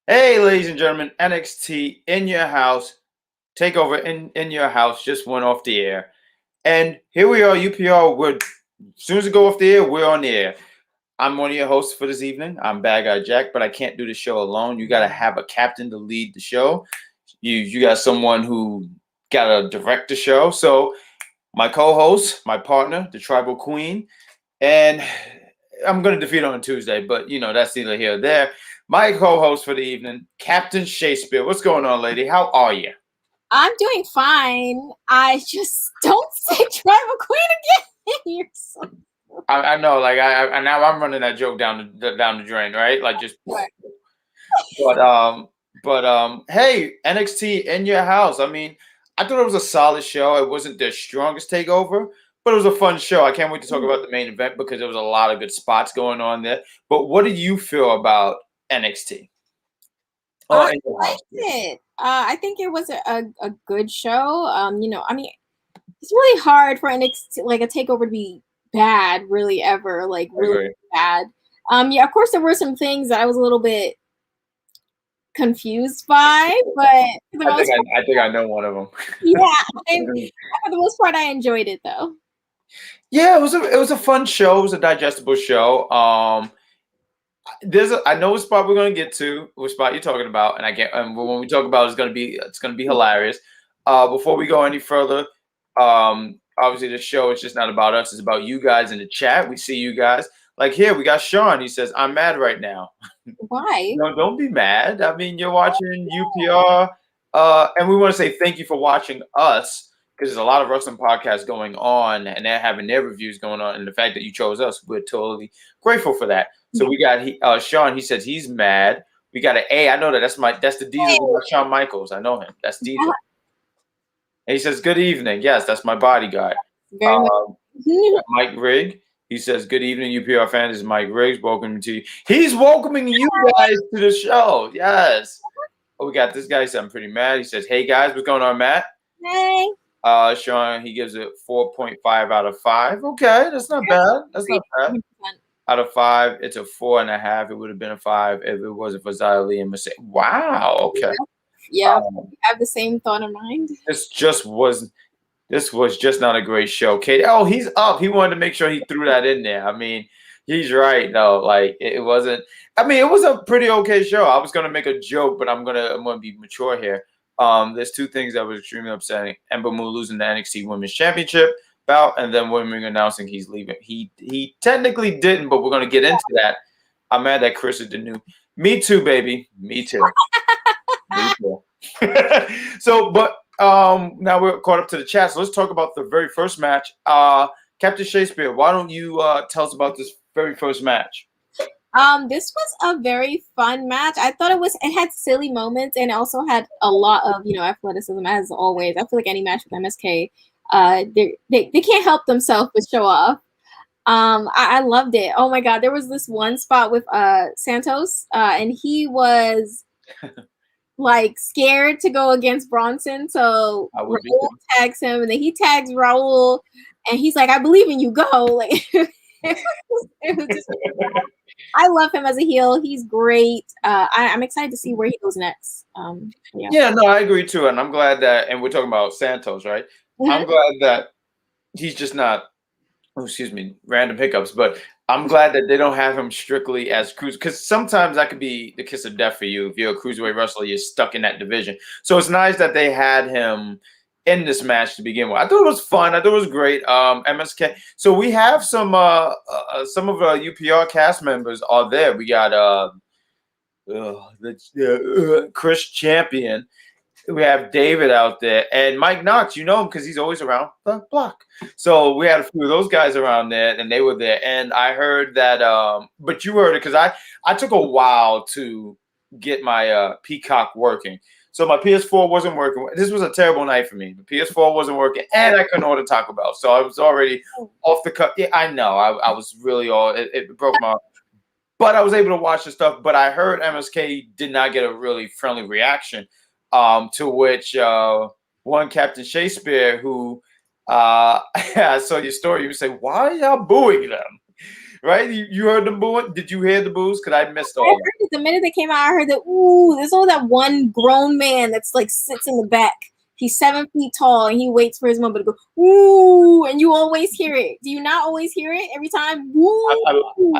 Hey, ladies and gentlemen, NXT in your house, Takeover in your house just went off the air. And here we are, UPR. As soon as it go off the air, we're on the air. I'm one of your hosts for this evening. I'm Badguy Jack, but I can't do the show alone. You got to have a captain to lead the show. You got someone who got to direct the show. So my co-host, my partner, the Tribal Queen, and I'm going to defeat her on Tuesday, but that's neither here nor there. My co-host for the evening, Captain Shaykespeare. What's going on, lady? How are you? I'm doing fine. I just don't say Tribal Queen again. You're so I know, like I now I'm running that joke down the drain, right? Like just, but hey, NXT in your house. I mean, I thought it was a solid show. It wasn't their strongest takeover, but it was a fun show. I can't wait to talk about the main event because there was a lot of good spots going on there. But what do you feel about NXT? I liked it. I think it was a good show. It's really hard for NXT like a takeover to be bad, really ever, like really bad. Yeah, of course there were some things that I was a little bit confused by, but I think I know one of them. Yeah, for the most part, I enjoyed it though. Yeah, it was a fun show. It was a digestible show. I know what spot we're gonna get to, what spot you're talking about, and when we talk about it's gonna be hilarious. Before we go any further, obviously the show is just not about us, it's about you guys in the chat. We see you guys. Like here, we got Sean. He says, I'm mad right now. Why? No, don't be mad. I mean, you're watching UPR, and we want to say thank you for watching us because there's a lot of wrestling podcasts going on, and they're having their reviews going on. And the fact that you chose us, we're totally grateful for that. So we got Sean. He says he's mad. We got an A. I know that. That's the Diesel. Shawn Michaels. I know him. That's Diesel. And he says, "Good evening." Yes, that's my bodyguard. Mike Rigg. He says, "Good evening, UPR fans. This is Mike Riggs. Welcome to you." He's welcoming you guys to the show. Yes. Oh, we got this guy. He said, I'm pretty mad. He says, "Hey guys, what's going on, Matt?" Hey. Sean, he gives it 4.5 out of 5. Okay, that's not bad. That's not bad. 100%. Out of 5, it's a 4.5. It would have been a 5 if it wasn't for Xia Li and Mercedes. Wow. Okay. Yeah, I have the same thought in mind. This was just not a great show, Katie. Oh, he's up. He wanted to make sure he threw that in there. I mean, he's right. No, like it wasn't. I mean, it was a pretty okay show. I was gonna make a joke, but I'm gonna be mature here. There's two things that was extremely upsetting: Ember Moon losing the NXT Women's Championship bout, and then Women announcing he's leaving. He technically didn't, but we're gonna get into that. I'm mad that Chris is the new. Me too, baby. Me too. Me too. So, but now we're caught up to the chat. So let's talk about the very first match. Captain Shaykespeare, why don't you tell us about this very first match? This was a very fun match. I thought it had silly moments and it also had a lot of athleticism as always. I feel like any match with MSK, they can't help themselves but show off. I loved it. Oh my god, there was this one spot with Santos, and he was like scared to go against Bronson, so Raul tags him, and then he tags Raul, and he's like, "I believe in you, go!" Like, it was just, I love him as a heel. He's great. I'm excited to see where he goes next. Yeah, no, I agree too, and I'm glad that. And we're talking about Santos, right? Mm-hmm. I'm glad that he's just not. Oh, excuse me, random hiccups, but I'm glad that they don't have him strictly as cruise, because sometimes that could be the kiss of death for you. If you're a cruiserweight wrestler, you're stuck in that division. So it's nice that they had him in this match to begin with. I thought it was fun. I thought it was great. MSK. So we have some of the UPR cast members are there. We got Chris Champion. We have David out there and Mike Knox. You know him because he's always around the block. So we had a few of those guys around there, and they were there. And I heard that, but you heard it because I took a while to get my Peacock working. So my PS4 wasn't working. This was a terrible night for me. The PS4 wasn't working, and I couldn't order Taco Bell. So I was already off the cut. Yeah, I know. I was really it broke my heart. But I was able to watch the stuff. But I heard MSK did not get a really friendly reaction. To which one Captain Shaykespeare, who I saw your story, you say, "Why are y'all booing them?" right? You heard them booing? Did you hear the boos? Because I missed I all heard it the minute they came out. I heard that. Ooh, there's all that one grown man that's like sits in the back. He's 7 feet tall and he waits for his mother to go. Ooh, and you always hear it. Do you not always hear it every time? I, Ooh.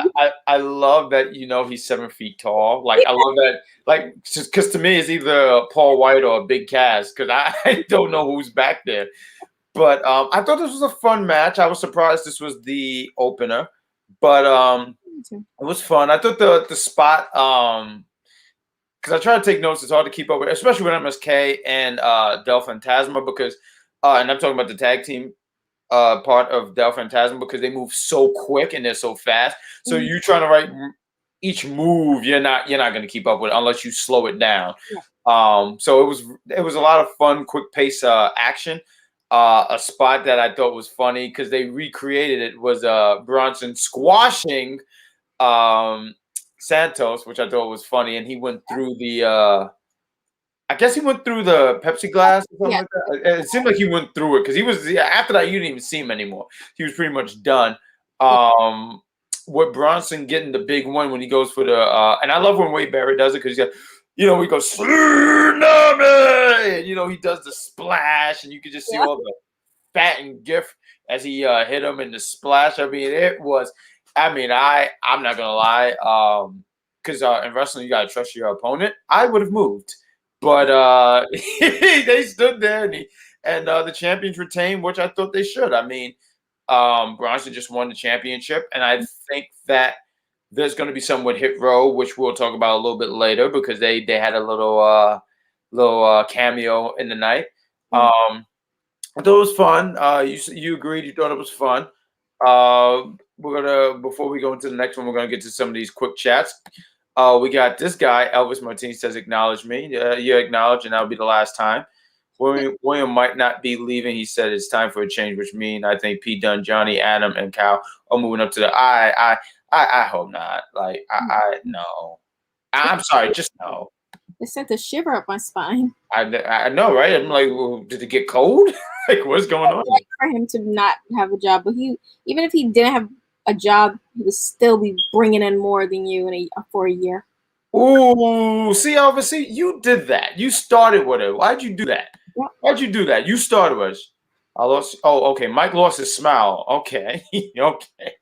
I love that he's 7 feet tall. Like I love that. Like because to me it's either Paul White or a Big Cass because I don't know who's back there. But I thought this was a fun match. I was surprised this was the opener, but it was fun. I thought the spot because I try to take notes. It's hard to keep up with, especially with MSK and Del Fantasma because and I'm talking about the tag team part of Del Fantasma because they move so quick and they're so fast. So you trying to write each move, you're not going to keep up with it unless you slow it down. Yeah. So it was a lot of fun, quick pace action. A spot that I thought was funny because they recreated it was Bronson squashing Santos, which I thought was funny, and he went through the. I guess he went through the Pepsi glass or something like that. It seemed like he went through it because he was after that you didn't even see him anymore. He was pretty much done. With Bronson getting the big one when he goes for the and I love when Wade Barrett does it because he's got he goes tsunami and he does the splash and you can just see all the fat and gif as he hit him in the splash. I mean I'm not gonna lie because in wrestling you gotta trust your opponent. I would have moved. But they stood there and the champions retained, which I thought they should. I mean, Bronson just won the championship, and I think that there's going to be some with Hit Row, which we'll talk about a little bit later because they had a little cameo in the night. I thought it was fun. You agreed. You thought it was fun. We're gonna before we go into the next one, we're gonna get to some of these quick chats. We got this guy, Elvis Martinez says, acknowledge me. You acknowledge, and that'll be the last time. William might not be leaving. He said it's time for a change, which means I think Pete Dunne, Johnny, Adam, and Cal are moving up to the I hope not. Like, I no. I'm sorry, just no. It sent a shiver up my spine. I know, right? I'm like, well, did it get cold? Like, what's going on? Like for him to not have a job, but even if he didn't have a job, he would still be bringing in more than you for a year. Ooh, see, Elvis, see, you did that. You started with it. Why'd you do that? Yep. Why'd you do that? You started with us. I lost. Oh, okay. Mike lost his smile. Okay, okay.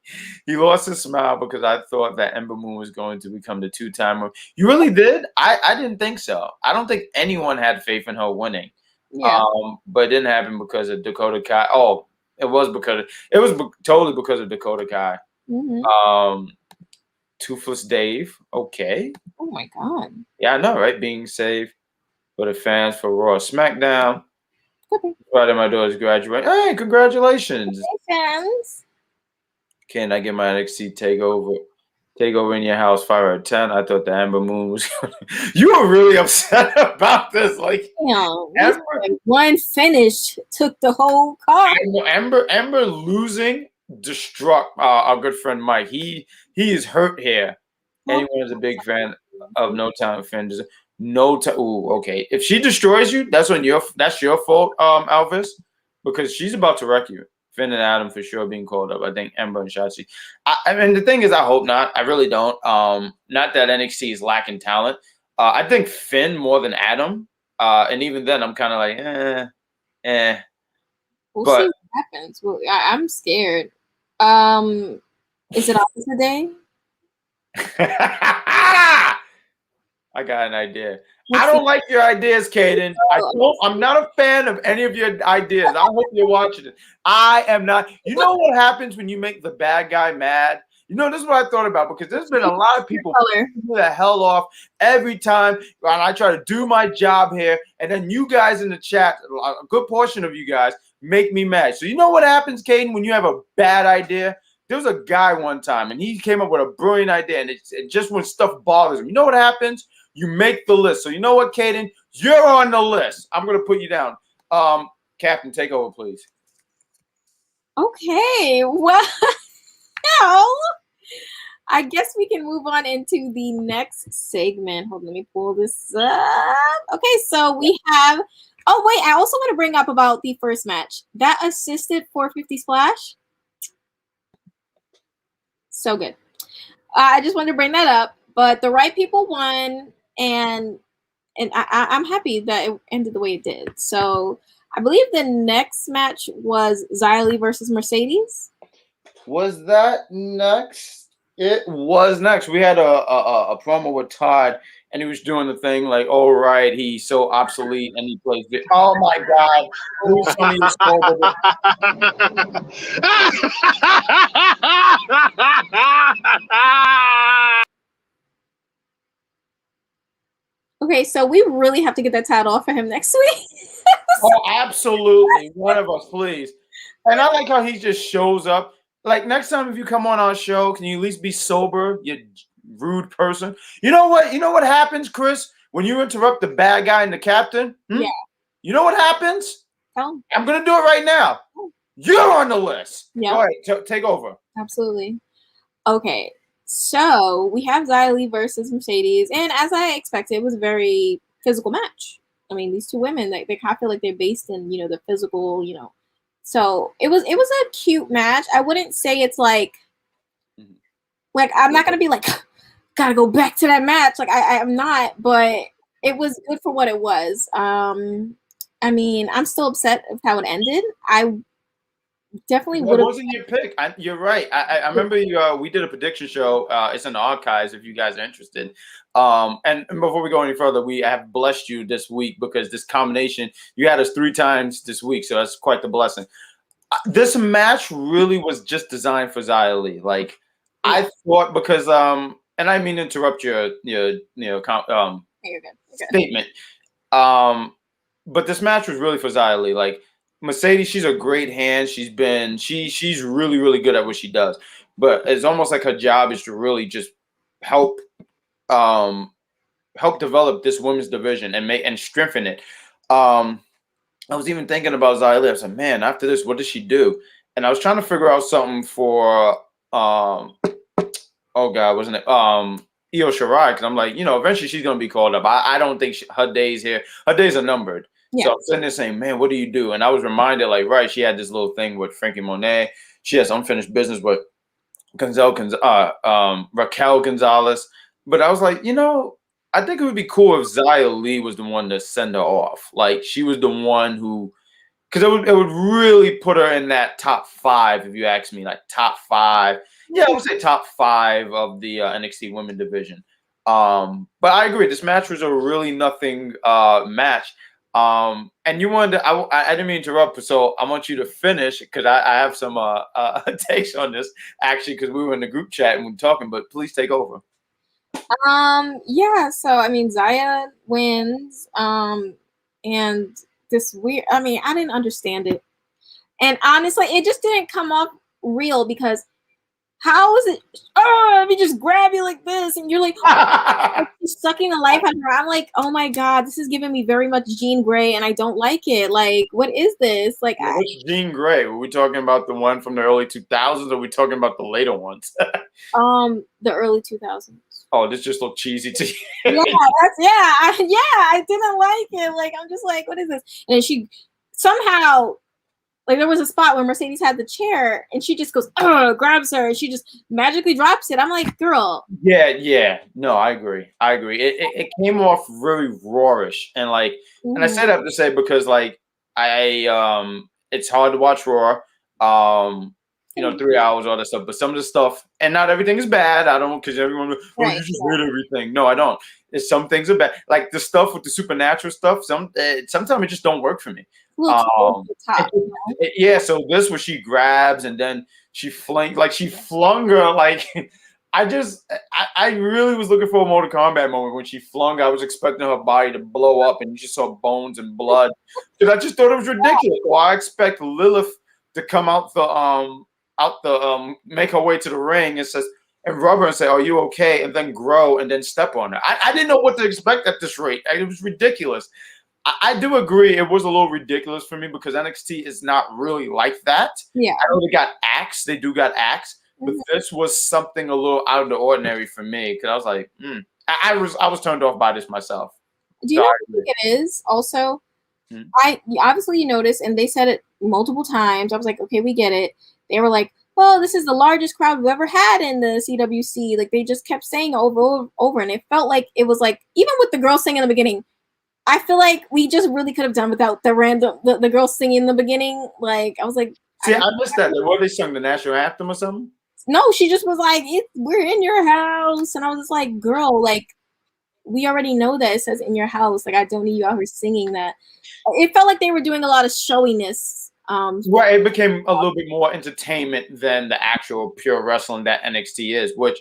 He lost his smile because I thought that Ember Moon was going to become the two-timer. You really did? I didn't think so. I don't think anyone had faith in her winning. Yeah. But it didn't happen because of Dakota Kai. Oh, it was totally because of Dakota Kai. Mm-hmm. Toothless Dave. Okay. Oh my God. Yeah, I know, right? Being saved for the fans for Raw SmackDown. Friday, my daughter's graduating. Hey, congratulations. Fans. Can I get my NXT takeover in your house 5 out of 10? I thought the Ember Moon was going to. You were really upset about this. Like, one finish took the whole card. Ember losing struck our good friend Mike. He is hurt here. Anyone is a big fan of No Time Finn. No time. Ooh, okay. If she destroys you, that's your fault, Elvis, because she's about to wreck you. Finn and Adam for sure being called up. I think Ember and Shotzi. I mean, the thing is, I hope not. I really don't. Not that NXT is lacking talent. I think Finn more than Adam. And even then, I'm kind of like, We'll see what happens. Well, I'm scared. Is it opposite day? I got an idea. I don't like your ideas, Kaden. I'm not a fan of any of your ideas. I hope you're watching it. I am not. You know what happens when you make the bad guy mad? This is what I thought about because there's been a lot of people who the hell off every time when I try to do my job here, and then you guys in the chat, a good portion of you guys, make me mad. So you know what happens, Kaden, when you have a bad idea? There was a guy one time, and he came up with a brilliant idea, and it just when stuff bothers him. You know what happens? You make the list. So you know what, Kaden? You're on the list. I'm going to put you down. Captain, take over, please. Okay. Well, I guess we can move on into the next segment. Hold on, let me pull this up. Okay, so we have – oh, wait. I also want to bring up about the first match. That assisted 450 splash. So good. I just wanted to bring that up, but the right people won, and I'm happy that it ended the way it did. So I believe the next match was Xia Li versus Mercedes. Was that next? It was next. We had a promo with Todd, and he was doing the thing like, "Oh right, he's so obsolete, and he plays it." Oh my God! Please tell me you spoiled it. Okay, so we really have to get that title off for him next week. Oh, absolutely. One of us, please. And I like how he just shows up. Like next time, if you come on our show, can you at least be sober, you rude person? You know what? You know what happens, Chris, when you interrupt the bad guy and the captain? Yeah. You know what happens? Tell him. I'm gonna do it right now. You're on the list. Yeah. Go ahead, take over. Absolutely. Okay, so we have Xia Li versus Mercedes, and as I expected, it was a very physical match. I mean, these two women, they kind of feel like they're based in, the physical, So it was a cute match. I wouldn't say it's like I'm not gonna be like, gotta go back to that match. Like I'm not, but it was good for what it was. I mean, I'm still upset with how it ended. I definitely would have. It wasn't your pick. You're right. I remember we did a prediction show. It's in the archives if you guys are interested. And before we go any further, we have blessed you this week because this combination, you had us 3 times this week. So that's quite the blessing. This match really was just designed for Xia Li. Like I thought because and I mean to interrupt your statement. But this match was really for Xia Li. Like Mercedes, she's a great hand. She's really, really good at what she does. But it's almost like her job is to really just help develop this women's division and strengthen it. I was even thinking about Xia Li. I was like, man, after this, what does she do? And I was trying to figure out something for oh God, wasn't it Io Shirai? Because I'm like, eventually she's gonna be called up. I don't think her days are numbered. Yeah. So I'm sitting there saying, man, what do you do? And I was reminded, like, right, she had this little thing with Frankie Monet. She has unfinished business with Requel Gonzalez. But I was like, I think it would be cool if Xia Li was the one to send her off. Like she was the one who, because it would really put her in that top 5, if you ask me, like top 5. Yeah, I would say top 5 of the NXT women division. But I agree, this match was a really nothing match. And you wanted to, I didn't mean to interrupt, so I want you to finish because I have some takes on this actually because we were in the group chat and we were talking. But please take over. Yeah, so I mean Xia wins. And this weird, I mean, I didn't understand it. And honestly, it just didn't come off real because how is it? Oh, let me just grab you like this, and you're like, sucking the life out of her. I'm like, oh my God, this is giving me very much Jean Grey, and I don't like it. Like, what is this? Like, what's Jean Grey? Were we talking about the one from the early 2000s, or are we talking about the later ones? The early 2000s. Oh, this just looked cheesy to you. I didn't like it. Like, I'm just like, what is this? And she somehow. Like there was a spot where Mercedes had the chair and she just goes, grabs her and she just magically drops it. I'm like, girl. Yeah. No, I agree. It came off very rawish and like, and I say that to say because like it's hard to watch Raw. 3 hours, all that stuff. But some of the stuff, and not everything is bad. I don't, because everyone, you just hate everything. No, I don't. Some things are bad. Like the stuff with the supernatural stuff. Sometimes it just don't work for me. Yeah. So this where she grabs and then she flung her like. I really was looking for a Mortal Kombat moment when she flung. I was expecting her body to blow up and you just saw bones and blood. Because I just thought it was ridiculous. Well, I expect Lilith to come out make her way to the ring and rub her and say, "Are you okay?" and then grow and then step on her. I didn't know what to expect at this rate. It was ridiculous. I do agree it was a little ridiculous for me because NXT is not really like that. Yeah, I know they got acts. They do got acts. But this was something a little out of the ordinary for me because I was like, I was turned off by this myself. Do you know what it is? Also, I obviously you noticed, and they said it multiple times. I was like, okay, we get it. They were like, well, this is the largest crowd we've ever had in the CWC. Like, they just kept saying over, and it felt like it was like, even with the girls singing in the beginning, I feel like we just really could have done without the girls singing in the beginning. Like, I was like, See, I missed that. What, they sung the national anthem or something? no, she just was like, we're in your house. And I was just like, girl, like, we already know that it says in your house. Like, I don't need you out here singing that. It felt like they were doing a lot of showiness. Right, it became a little bit more entertainment than the actual pure wrestling that NXT is, which,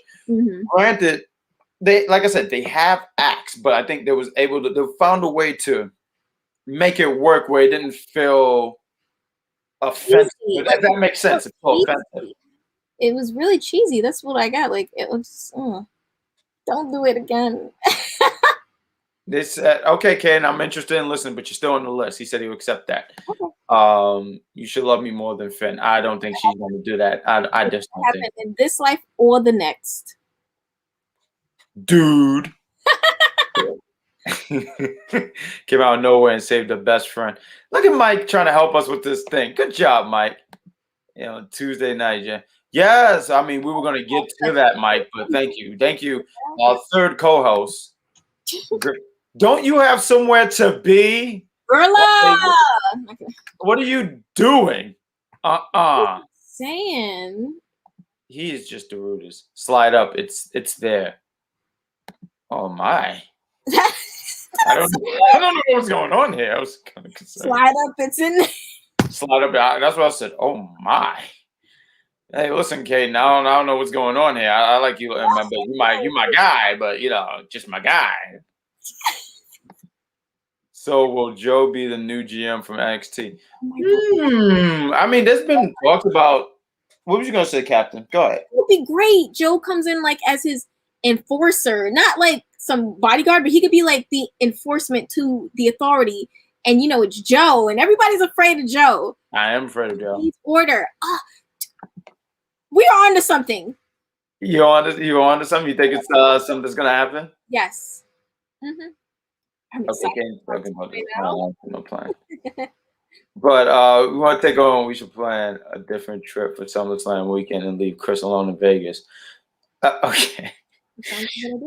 granted, they, like I said, they have acts, but I think they found a way to make it work where it didn't feel offensive. If that makes sense. It's so offensive. It was really cheesy. That's what I got. Like, it was, don't do it again. They said, okay, Ken, I'm interested in listening, but you're still on the list. He said he would accept that. Okay. You should love me more than Finn. I don't think she's going to do that. I just don't think. In this life or the next. Dude. Came out of nowhere and saved the best friend. Look at Mike trying to help us with this thing. Good job, Mike. You know, Tuesday night, yeah. Yes, I mean, we were going to get to that, Mike, but thank you. Thank you, our third co-host. Don't you have somewhere to be? Berla! What are you doing? Saying. He is just the rudest. Slide up. It's there. Oh my. I don't know what's going on here. I was kind of concerned. Slide up, it's in there. Slide up. That's what I said. Oh my. Hey, listen, Kaden. I don't know what's going on here. I like you, you my guy, but you know, just my guy. So will Joe be the new GM from NXT? I mean, there's been talks about. What was you gonna say, Captain? Go ahead. It would be great. Joe comes in like as his enforcer, not like some bodyguard, but he could be like the enforcement to the authority. And you know, it's Joe, and everybody's afraid of Joe. I am afraid of Joe. He's order. We are onto something. You're onto something? You think it's something that's gonna happen? Yes. I'm excited. Okay, no plan. But we want to take on. We should plan a different trip for SummerSlam weekend and leave Chris alone in Vegas. Okay.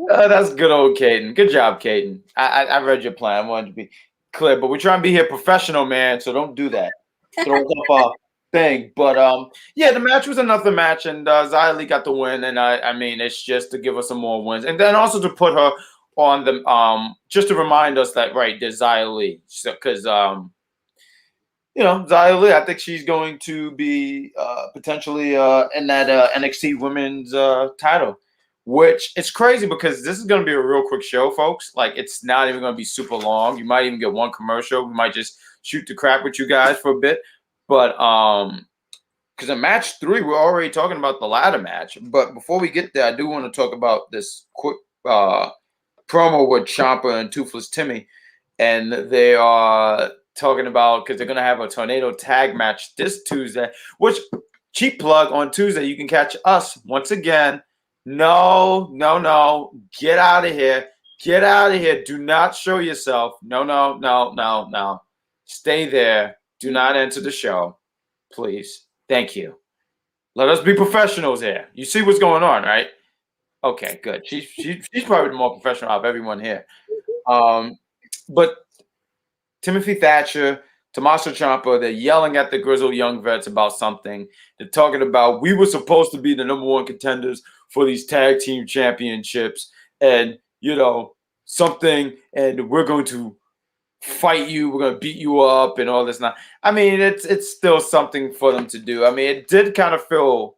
That's good old Caden. Good job, Caden. I read your plan. I wanted to be clear, but we're trying to be here professional, man. So don't do that. Throw up a thing. But yeah, the match was another match, and Xia Li got the win. And I mean, it's just to give us some more wins, and then also to put her on the just to remind us that there's Xia Li, because you know, Xia Li, I think she's going to be potentially in that NXT Women's title, which it's crazy because this is going to be a real quick show, folks. Like, it's not even going to be super long. You might even get one commercial. We might just shoot the crap with you guys for a bit. But because in match 3, we're already talking about the ladder match. But before we get there, I do want to talk about this quick promo with Ciampa and Toothless Timmy. And they are talking about, because they're going to have a tornado tag match this Tuesday, which, cheap plug, on Tuesday, you can catch us once again. No. Get out of here. Get out of here. Do not show yourself. No. Stay there. Do not enter the show. Please. Thank you. Let us be professionals here. You see what's going on, right? Okay, good. She's probably the more professional out of everyone here. But Timothy Thatcher, Tommaso Ciampa, they're yelling at the grizzled young vets about something. They're talking about, we were supposed to be the #1 contenders for these tag team championships, and you know, something, and we're going to fight you, we're going to beat you up and all this. Now, I mean, it's still something for them to do. I mean, it did kind of feel,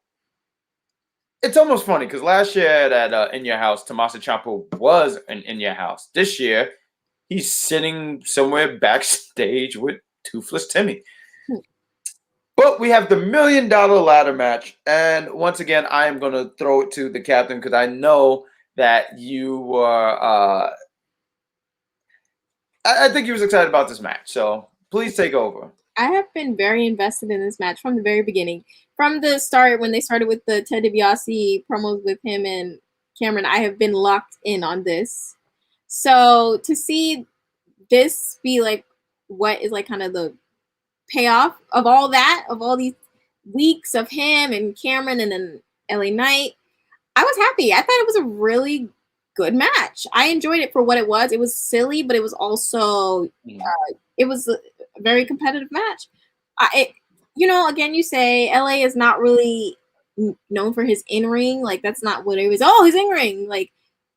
it's almost funny because last year at In Your House, Tommaso Ciampa was in Your House. This year, he's sitting somewhere backstage with Toothless Timmy. But we have the $1 million ladder match. And once again, I am going to throw it to the captain because I know that you were I think he was excited about this match. So please take over. I have been very invested in this match from the very beginning. From the start, when they started with the Ted DiBiase promos with him and Cameron, I have been locked in on this. So to see this be like what is like kind of the payoff of all that, of all these weeks of him and Cameron and then LA Knight, I was happy. I thought it was a really good match. I enjoyed it for what it was. It was silly, but it was also it was a very competitive match. Again, you say LA is not really known for his in ring. Like that's not what it was. Oh, his in ring. Like,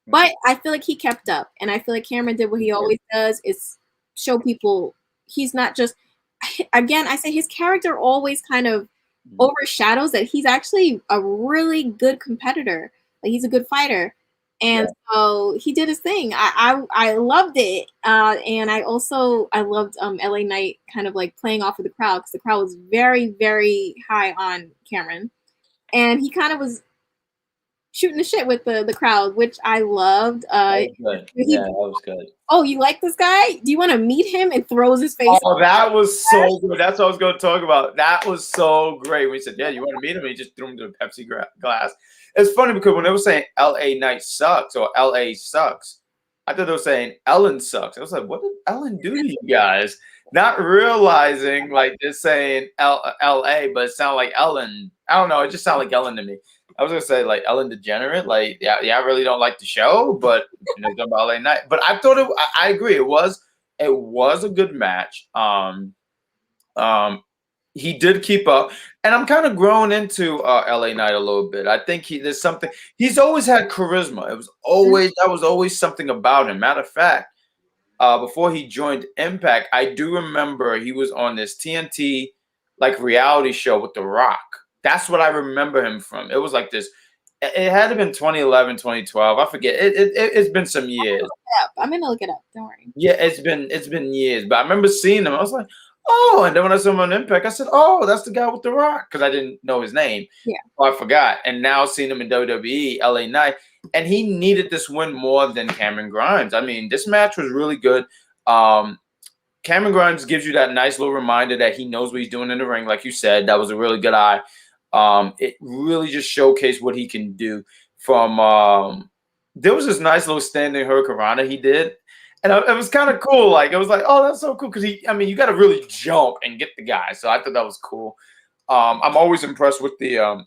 but I feel like he kept up, and I feel like Cameron did what he always does: is show people he's not just. Again, I say his character always kind of overshadows that he's actually a really good competitor. Like he's a good fighter. And so he did his thing. I loved it. And I loved LA Knight kind of like playing off of the crowd because the crowd was very, very high on Cameron. And he kind of was shooting the shit with the crowd, which I loved. That was good. Oh, you like this guy? Do you want to meet him? And throws his face. Oh, that was so good. That's what I was going to talk about. That was so great. We said, yeah, you want to meet him? And he just threw him to a Pepsi glass. It's funny because when they were saying LA Knight sucks or LA sucks, I thought they were saying Ellen sucks. I was like, what did Ellen do to you guys? Not realizing like they're saying LA, but it sounded like Ellen. I don't know. It just sounded like Ellen to me. I was gonna say like Ellen DeGenerate, like yeah, I really don't like the show, but talking about LA Knight. But I thought I agree. It was a good match. He did keep up, and I'm kind of growing into LA Knight a little bit. I think there's something. He's always had charisma. That was always something about him. Matter of fact, before he joined Impact, I do remember he was on this TNT like reality show with The Rock. That's what I remember him from. It was like this. It had to have been 2011, 2012. I forget. It's been some years. I'm gonna look it up. Don't worry. Yeah, it's been years. But I remember seeing him. I was like, oh. And then when I saw him on Impact, I said, oh, that's the guy with The Rock, because I didn't know his name. Yeah. So I forgot. And now seeing him in WWE, LA Knight, and he needed this win more than Cameron Grimes. I mean, this match was really good. Cameron Grimes gives you that nice little reminder that he knows what he's doing in the ring, like you said. That was a really good eye. It really just showcased what he can do. From there was this nice little standing hurricanrana he did, and it was kind of cool. Like it was like, oh, that's so cool because you got to really jump and get the guy. So I thought that was cool. I'm always impressed with the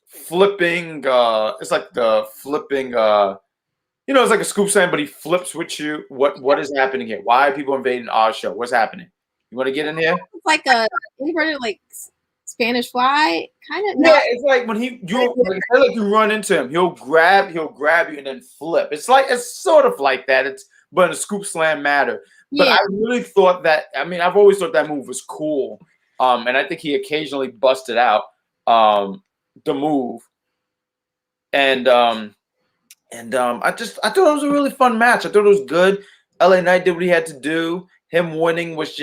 flipping. It's like the flipping. It's like a scoop slam, but he flips with you. What is happening here? Why are people invading our show? What's happening? You want to get in here? It's like a inverted like Spanish fly, kind of. Yeah, it's like when you run into him, he'll grab you and then flip. It's sort of like that. But in a scoop slam matter. But I really thought that. I mean, I've always thought that move was cool. And I think he occasionally busted out the move. And I thought it was a really fun match. I thought it was good. LA Knight did what he had to do. Him winning was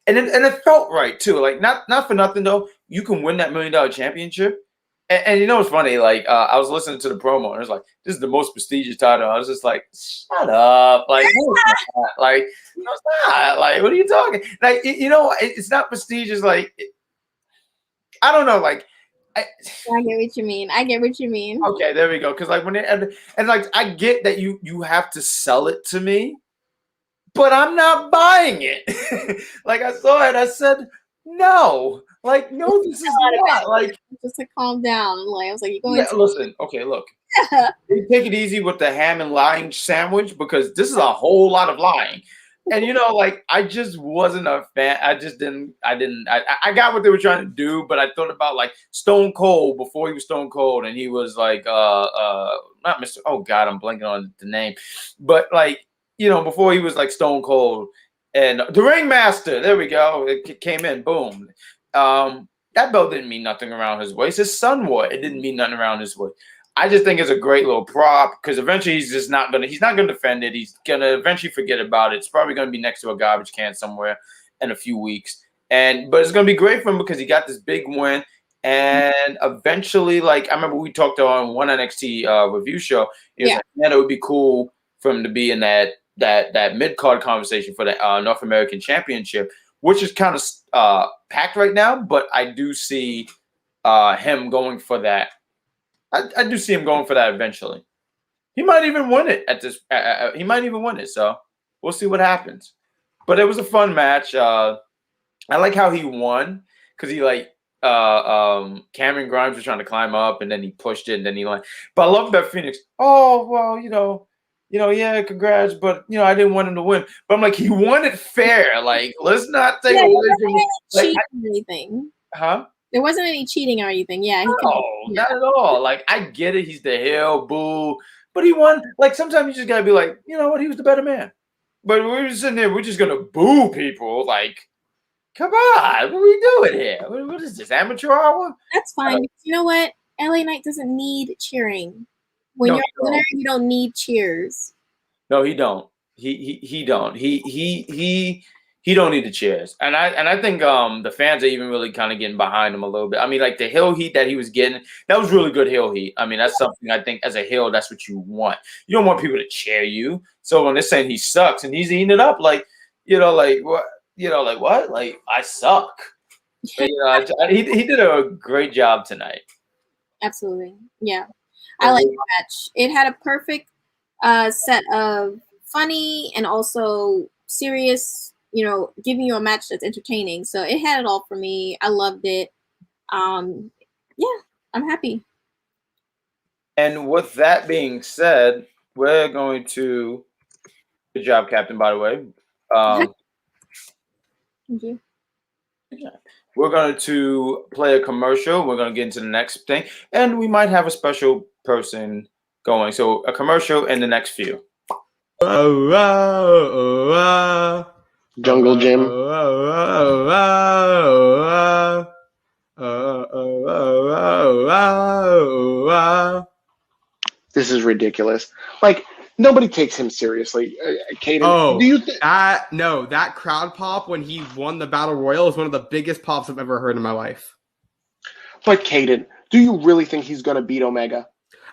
and it felt right too. Like not for nothing though. You can win that $1 million championship, and you know what's funny? Like I was listening to the promo, and it was like, "This is the most prestigious title." I was just like, "Shut up!" Like, no, it's not. Like, no, it's not. Like, what are you talking? Like, it's not prestigious. Like, I don't know. Like, I get what you mean. Okay, there we go. Because like when and like I get that you have to sell it to me. But I'm not buying it. Like I saw it, I said, no. Like, no, this is not. Like, just to calm down. Like I was like, you going? Yeah, listen. Okay, look. Take it easy with the ham and lying sandwich because this is a whole lot of lying. And like I just wasn't a fan. I got what they were trying to do, but I thought about like Stone Cold before he was Stone Cold, and he was like not Mr. Oh God, I'm blanking on the name, but like. Before he was like Stone Cold and the Ringmaster, there we go. It came in, boom. That belt didn't mean nothing around his waist. His son wore it. It didn't mean nothing around his waist. I just think it's a great little prop because eventually he's not gonna defend it. He's gonna eventually forget about it. It's probably gonna be next to a garbage can somewhere in a few weeks. But it's gonna be great for him because he got this big win. And eventually, like I remember we talked on one NXT review show. It would be cool for him to be in that mid-card conversation for the North American Championship, which is kind of packed right now, but I do see him going for that. I do see him going for that eventually. He might even win it at this. He might even win it, so we'll see what happens. But it was a fun match. I like how he won because he like Cameron Grimes was trying to climb up, and then he pushed it, and then he like. But I love Beth Phoenix. Oh well, yeah, congrats, but I didn't want him to win. But I'm like, he won it fair. Like, let's not take away from cheating or anything. Huh? There wasn't any cheating or anything. Yeah, not at all. Like, I get it. He's the heel, boo. But he won. Like, sometimes you just gotta be like, you know what? He was the better man. But we're just sitting there. We're just gonna boo people. Like, come on, what are we doing here? What is this, amateur hour? That's fine. You know what? LA Knight doesn't need cheering. When you're a winner, you don't need cheers. No, he don't. He don't. He don't need the cheers. And I think the fans are even really kind of getting behind him a little bit. I mean, like the heel heat that he was getting, that was really good heel heat. I mean, that's something I think as a heel, that's what you want. You don't want people to cheer you. So when they're saying he sucks and he's eating it up, like, like what? Like what? Like, I suck. But, he did a great job tonight. Absolutely. Yeah. I like the match. It had a perfect set of funny and also serious, giving you a match that's entertaining. So it had it all for me. I loved it. Yeah, I'm happy. And with that being said, we're going to good job, Captain, by the way. Thank you. We're going to play a commercial. We're going to get into the next thing. And we might have a special person going. So a commercial and the next few. Jungle Gym. This is ridiculous. Like, nobody takes him seriously. Caden, do you that crowd pop when he won the Battle Royal is one of the biggest pops I've ever heard in my life. But Caden, do you really think he's going to beat Omega?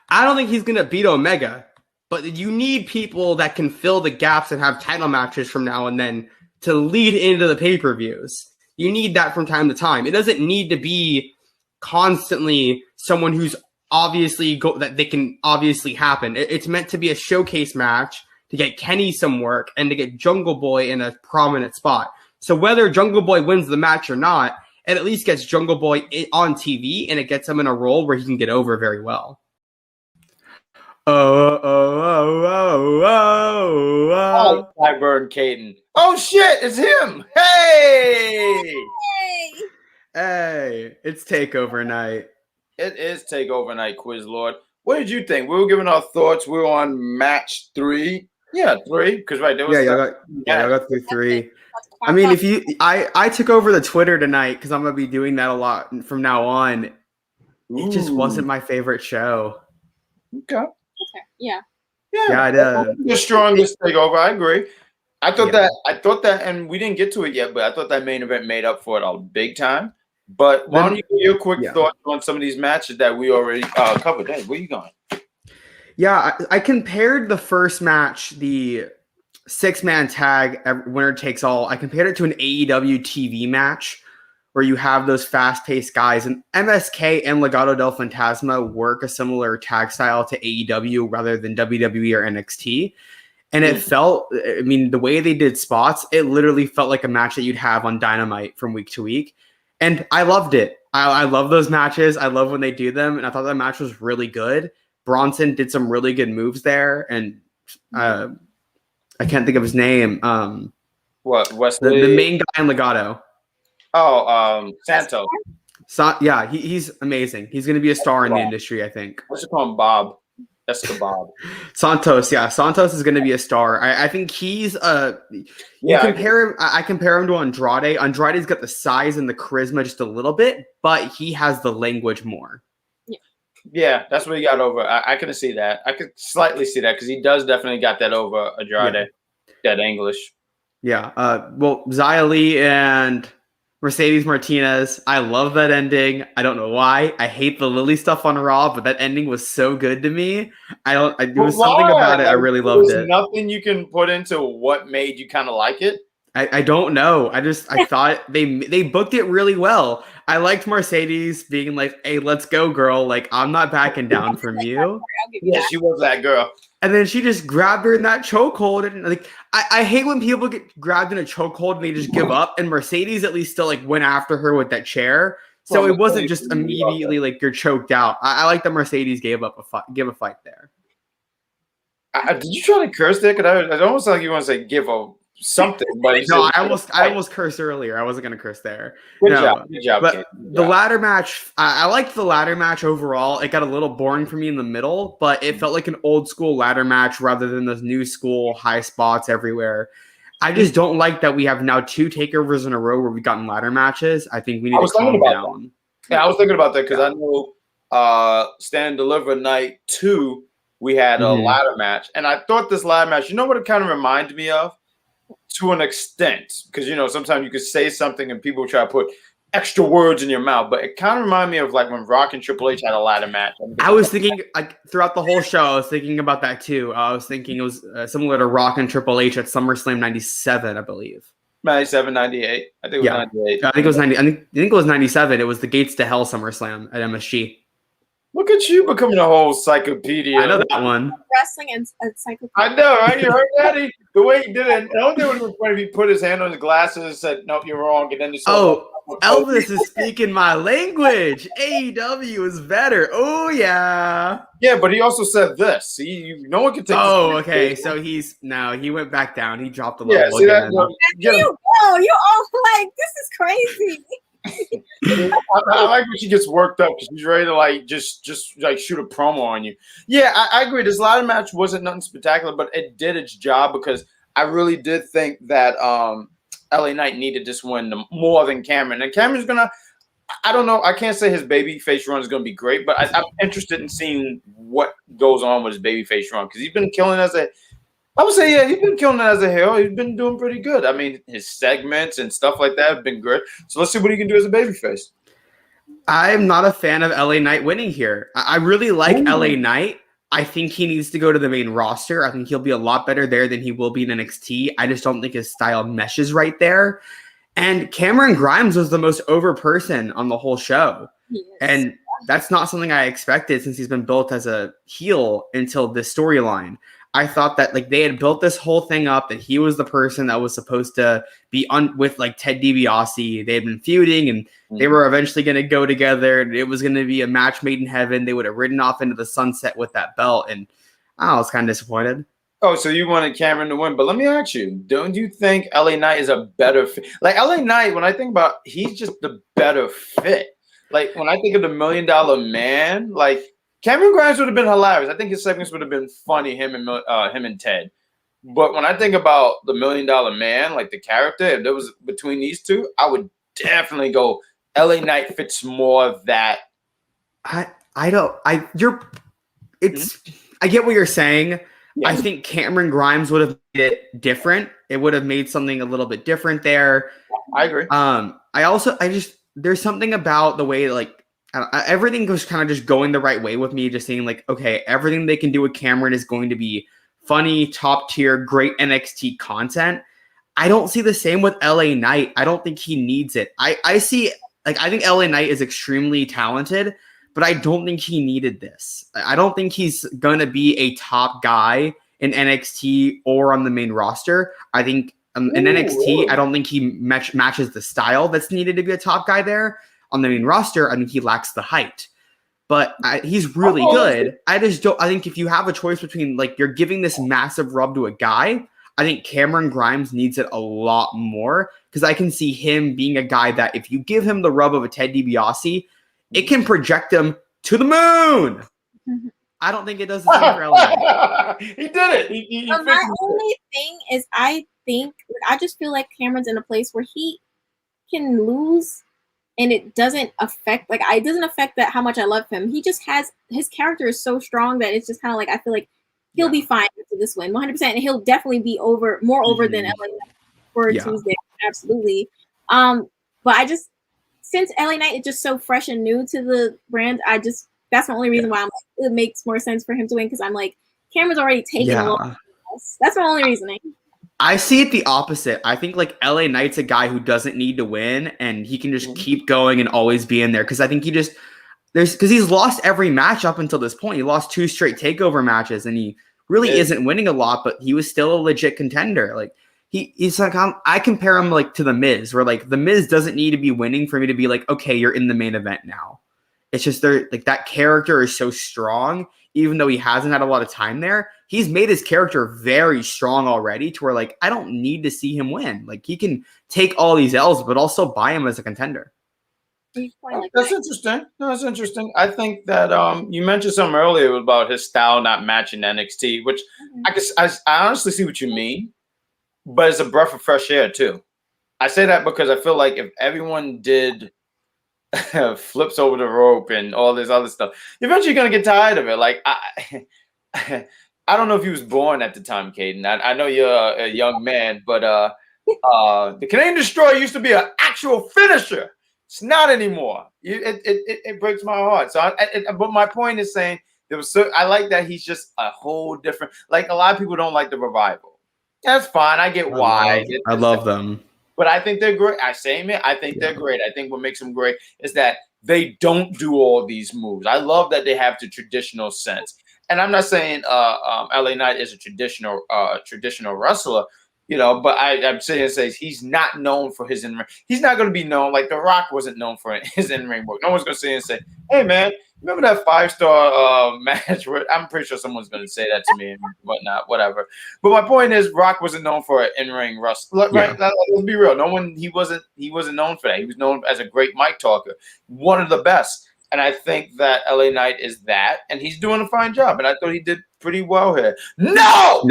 I don't think he's going to beat Omega, but you need people that can fill the gaps and have title matches from now and then to lead into the pay-per-views. You need that from time to time. It doesn't need to be constantly someone who's obviously that they can obviously happen. It's meant to be a showcase match to get Kenny some work and to get Jungle Boy in a prominent spot. So whether Jungle Boy wins the match or not, it at least gets Jungle Boy on TV and it gets him in a role where he can get over very well. Oh, Clyburn Caden. Oh shit, it's him. Hey, it's Takeover night. It is Takeover night, Quiz Lord. What did you think? We were giving our thoughts. We were on match 3. Yeah, 3. Because there was y'all got through 3. I mean, I took over the Twitter tonight because I'm gonna be doing that a lot from now on. It just wasn't my favorite show. Okay. Yeah, I did. The strongest Takeover. I agree. I thought that, and we didn't get to it yet, but I thought that main event made up for it all big time. But why don't you give your quick thoughts on some of these matches that we already covered? Hey, where you going? Yeah, I compared the first match, the 6-man tag, winner takes all. I compared it to an AEW TV match where you have those fast-paced guys. And MSK and Legado del Fantasma work a similar tag style to AEW rather than WWE or NXT. And it felt, I mean, the way they did spots, it literally felt like a match that you'd have on Dynamite from week to week. And I loved it. I love those matches. I love when they do them. And I thought that match was really good. Bronson did some really good moves there. And I can't think of his name. What? Wesley? The main guy in Legado. Oh, Santos. He's amazing. He's going to be a star in the industry, I think. What's it called? Bob. That's the Bob. Santos, yeah. Santos is going to be a star. I think he's I compare him to Andrade. Andrade's got the size and the charisma just a little bit, but he has the language more. Yeah, that's what he got over. I can see that. I could slightly see that because he does definitely got that over Andrade, that English. Yeah. Well, Xia Li and Mercedes Martinez. I love that ending. I don't know why. I hate the Lily stuff on Raw, but that ending was so good to me. There was something about it. I really loved it. Nothing you can put into what made you kind of like it. I don't know. I thought they booked it really well. I liked Mercedes being like, "Hey, let's go, girl. Like, I'm not backing down from you." Yeah, she was that girl. And then she just grabbed her in that chokehold, and like, I hate when people get grabbed in a chokehold and they just give up. And Mercedes at least still like went after her with that chair. So it wasn't just immediately like you're choked out. I like that Mercedes gave a fight there. Did you try to curse there? Because it almost like you want to say give a something, but no, I almost cursed earlier. I wasn't gonna curse there. Good job. But the ladder match, I liked the ladder match overall. It got a little boring for me in the middle, but it felt like an old school ladder match rather than those new school high spots everywhere. I just don't like that we have now 2 takeovers in a row where we've gotten ladder matches. I think we need to calm down. Yeah, I was thinking about that because I know Stand and Deliver Night 2, we had a ladder match. And I thought this ladder match, you know what it kind of reminded me of? To an extent. Because, sometimes you could say something and people try to put extra words in your mouth. But it kind of reminded me of like when Rock and Triple H had a ladder match. I was thinking, like, throughout the whole show, I was thinking about that too. I was thinking it was similar to Rock and Triple H at SummerSlam 97, I believe. 97, 98. I think it was 98. I think it was 90. I think it was 97. It was the Gates to Hell SummerSlam at MSG. Look at you becoming a whole encyclopedia. I know that one. Wrestling and encyclopedia. I know, right? You heard that? The way he did it. The only thing would have been funny if he put his hand on his glasses and said, "Nope, you're wrong." And then Elvis is speaking my language. AEW is better. Oh yeah. Yeah, but he also said this. No one can take. Oh, okay. So he went back down. He dropped a level. Yeah, see that? You all like, this is crazy. I like when she gets worked up because she's ready to like just like shoot a promo on you. Yeah, I agree. This ladder match wasn't nothing spectacular, but it did its job because I really did think that LA Knight needed this win more than Cameron. And Cameron's I don't know. I can't say his babyface run is gonna be great, but I'm interested in seeing what goes on with his babyface run because he's been killing I would say, he's been killing it as a heel. He's been doing pretty good. I mean, his segments and stuff like that have been good. So let's see what he can do as a babyface. I'm not a fan of LA Knight winning here. I really like LA Knight. I think he needs to go to the main roster. I think he'll be a lot better there than he will be in NXT. I just don't think his style meshes right there. And Cameron Grimes was the most over person on the whole show. Yes. And that's not something I expected since he's been built as a heel until this storyline. I thought that like they had built this whole thing up that he was the person that was supposed to be with like Ted DiBiase. They had been feuding and they were eventually going to go together. And it was going to be a match made in heaven. They would have ridden off into the sunset with that belt. And I was kind of disappointed. Oh, so you wanted Cameron to win. But let me ask you, don't you think LA Knight is a better fit? Like LA Knight, when I think about, he's just the better fit. Like when I think of the $1 Million Man, like Cameron Grimes would have been hilarious. I think his segments would have been funny, him and Ted. But when I think about the $1 Million Man, like the character, if there was between these two, I would definitely go LA Knight fits more of that. I get what you're saying. Yeah. I think Cameron Grimes would have made it different. It would have made something a little bit different there. I agree. There's something about the way like everything goes kind of just going the right way with me. Just saying like, okay, everything they can do with Cameron is going to be funny, top tier, great NXT content. I don't see the same with LA Knight. I don't think he needs it. I think LA Knight is extremely talented, but I don't think he needed this. I don't think he's going to be a top guy in NXT or on the main roster. I think in NXT, I don't think he matches the style that's needed to be a top guy there. On the main roster, I think he lacks the height. But he's really good. I think if you have a choice between, like, you're giving this massive rub to a guy, I think Cameron Grimes needs it a lot more because I can see him being a guy that if you give him the rub of a Ted DiBiase, it can project him to the moon. I don't think it does the same for LA. He did it. My only thing is I just feel like Cameron's in a place where he can lose and it doesn't affect it doesn't affect that how much I love him. He just has his character is so strong that it's just kind of like I feel like he'll be fine after this win 100%, and he'll definitely be more over than LA Knight for Tuesday. Absolutely. But I just since LA Knight is just so fresh and new to the brand, that's the only reason why I'm like, it makes more sense for him to win because I'm like Cameron's already taken a lot. That's my only reasoning. I see it the opposite. I think like LA Knight's a guy who doesn't need to win and he can just keep going and always be in there. Cause I think because he's lost every match up until this point. He lost 2 straight takeover matches and he really isn't winning a lot, but he was still a legit contender. Like he's like I compare him like to the Miz, where like the Miz doesn't need to be winning for me to be like, okay, you're in the main event now. It's just they're like that character is so strong, even though he hasn't had a lot of time there. He's made his character very strong already to where like I don't need to see him win. Like he can take all these L's, but also buy him as a contender. That's interesting. No, that's interesting. I think that you mentioned something earlier about his style not matching NXT, which I honestly see what you mean, but it's a breath of fresh air too. I say that because I feel like if everyone did flips over the rope and all this other stuff, eventually you're gonna get tired of it. Like I don't know if you was born at the time, Caden. I know you're a young man, but the Canadian Destroyer used to be an actual finisher. It's not anymore. It breaks my heart. So, but my point is saying I like that he's just a whole different. Like a lot of people don't like the Revival. That's fine. I get why. I love them. But I think they're great. I think they're great. I think what makes them great is that they don't do all these moves. I love that they have the traditional sense. And I'm not saying LA Knight is a traditional wrestler, but I'm saying he's not known for his in-ring. He's not going to be known like The Rock wasn't known for his in-ring work. No one's going to say and say, "Hey man, remember that 5-star match?" Where I'm pretty sure someone's going to say that to me and whatnot, whatever. But my point is, Rock wasn't known for an in-ring wrestler. Right? Yeah. Let's be real. He wasn't known for that. He was known as a great mic talker, one of the best. And I think that LA Knight is that, and he's doing a fine job. And I thought he did pretty well here. No.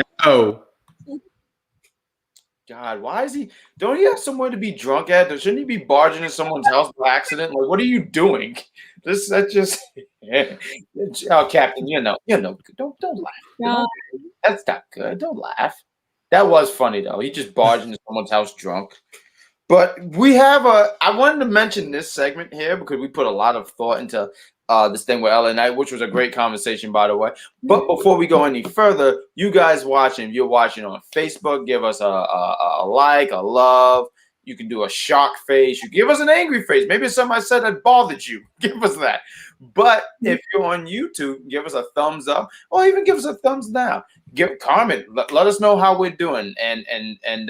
God, why is he? Don't he have somewhere to be drunk at? Shouldn't he be barging in someone's house by accident? Like, what are you doing? Oh, Captain, don't laugh. No. That's not good. Don't laugh. That was funny though. He just barged into someone's house drunk. But we have I wanted to mention this segment here because we put a lot of thought into this thing with LA Knight, which was a great conversation, by the way. But before we go any further, you guys watching, if you're watching on Facebook, give us a like, a love. You can do a shock face. You give us an angry face. Maybe it's something I said that bothered you. Give us that. But if you're on YouTube, give us a thumbs up or even give us a thumbs down. Comment. Let us know how we're doing. And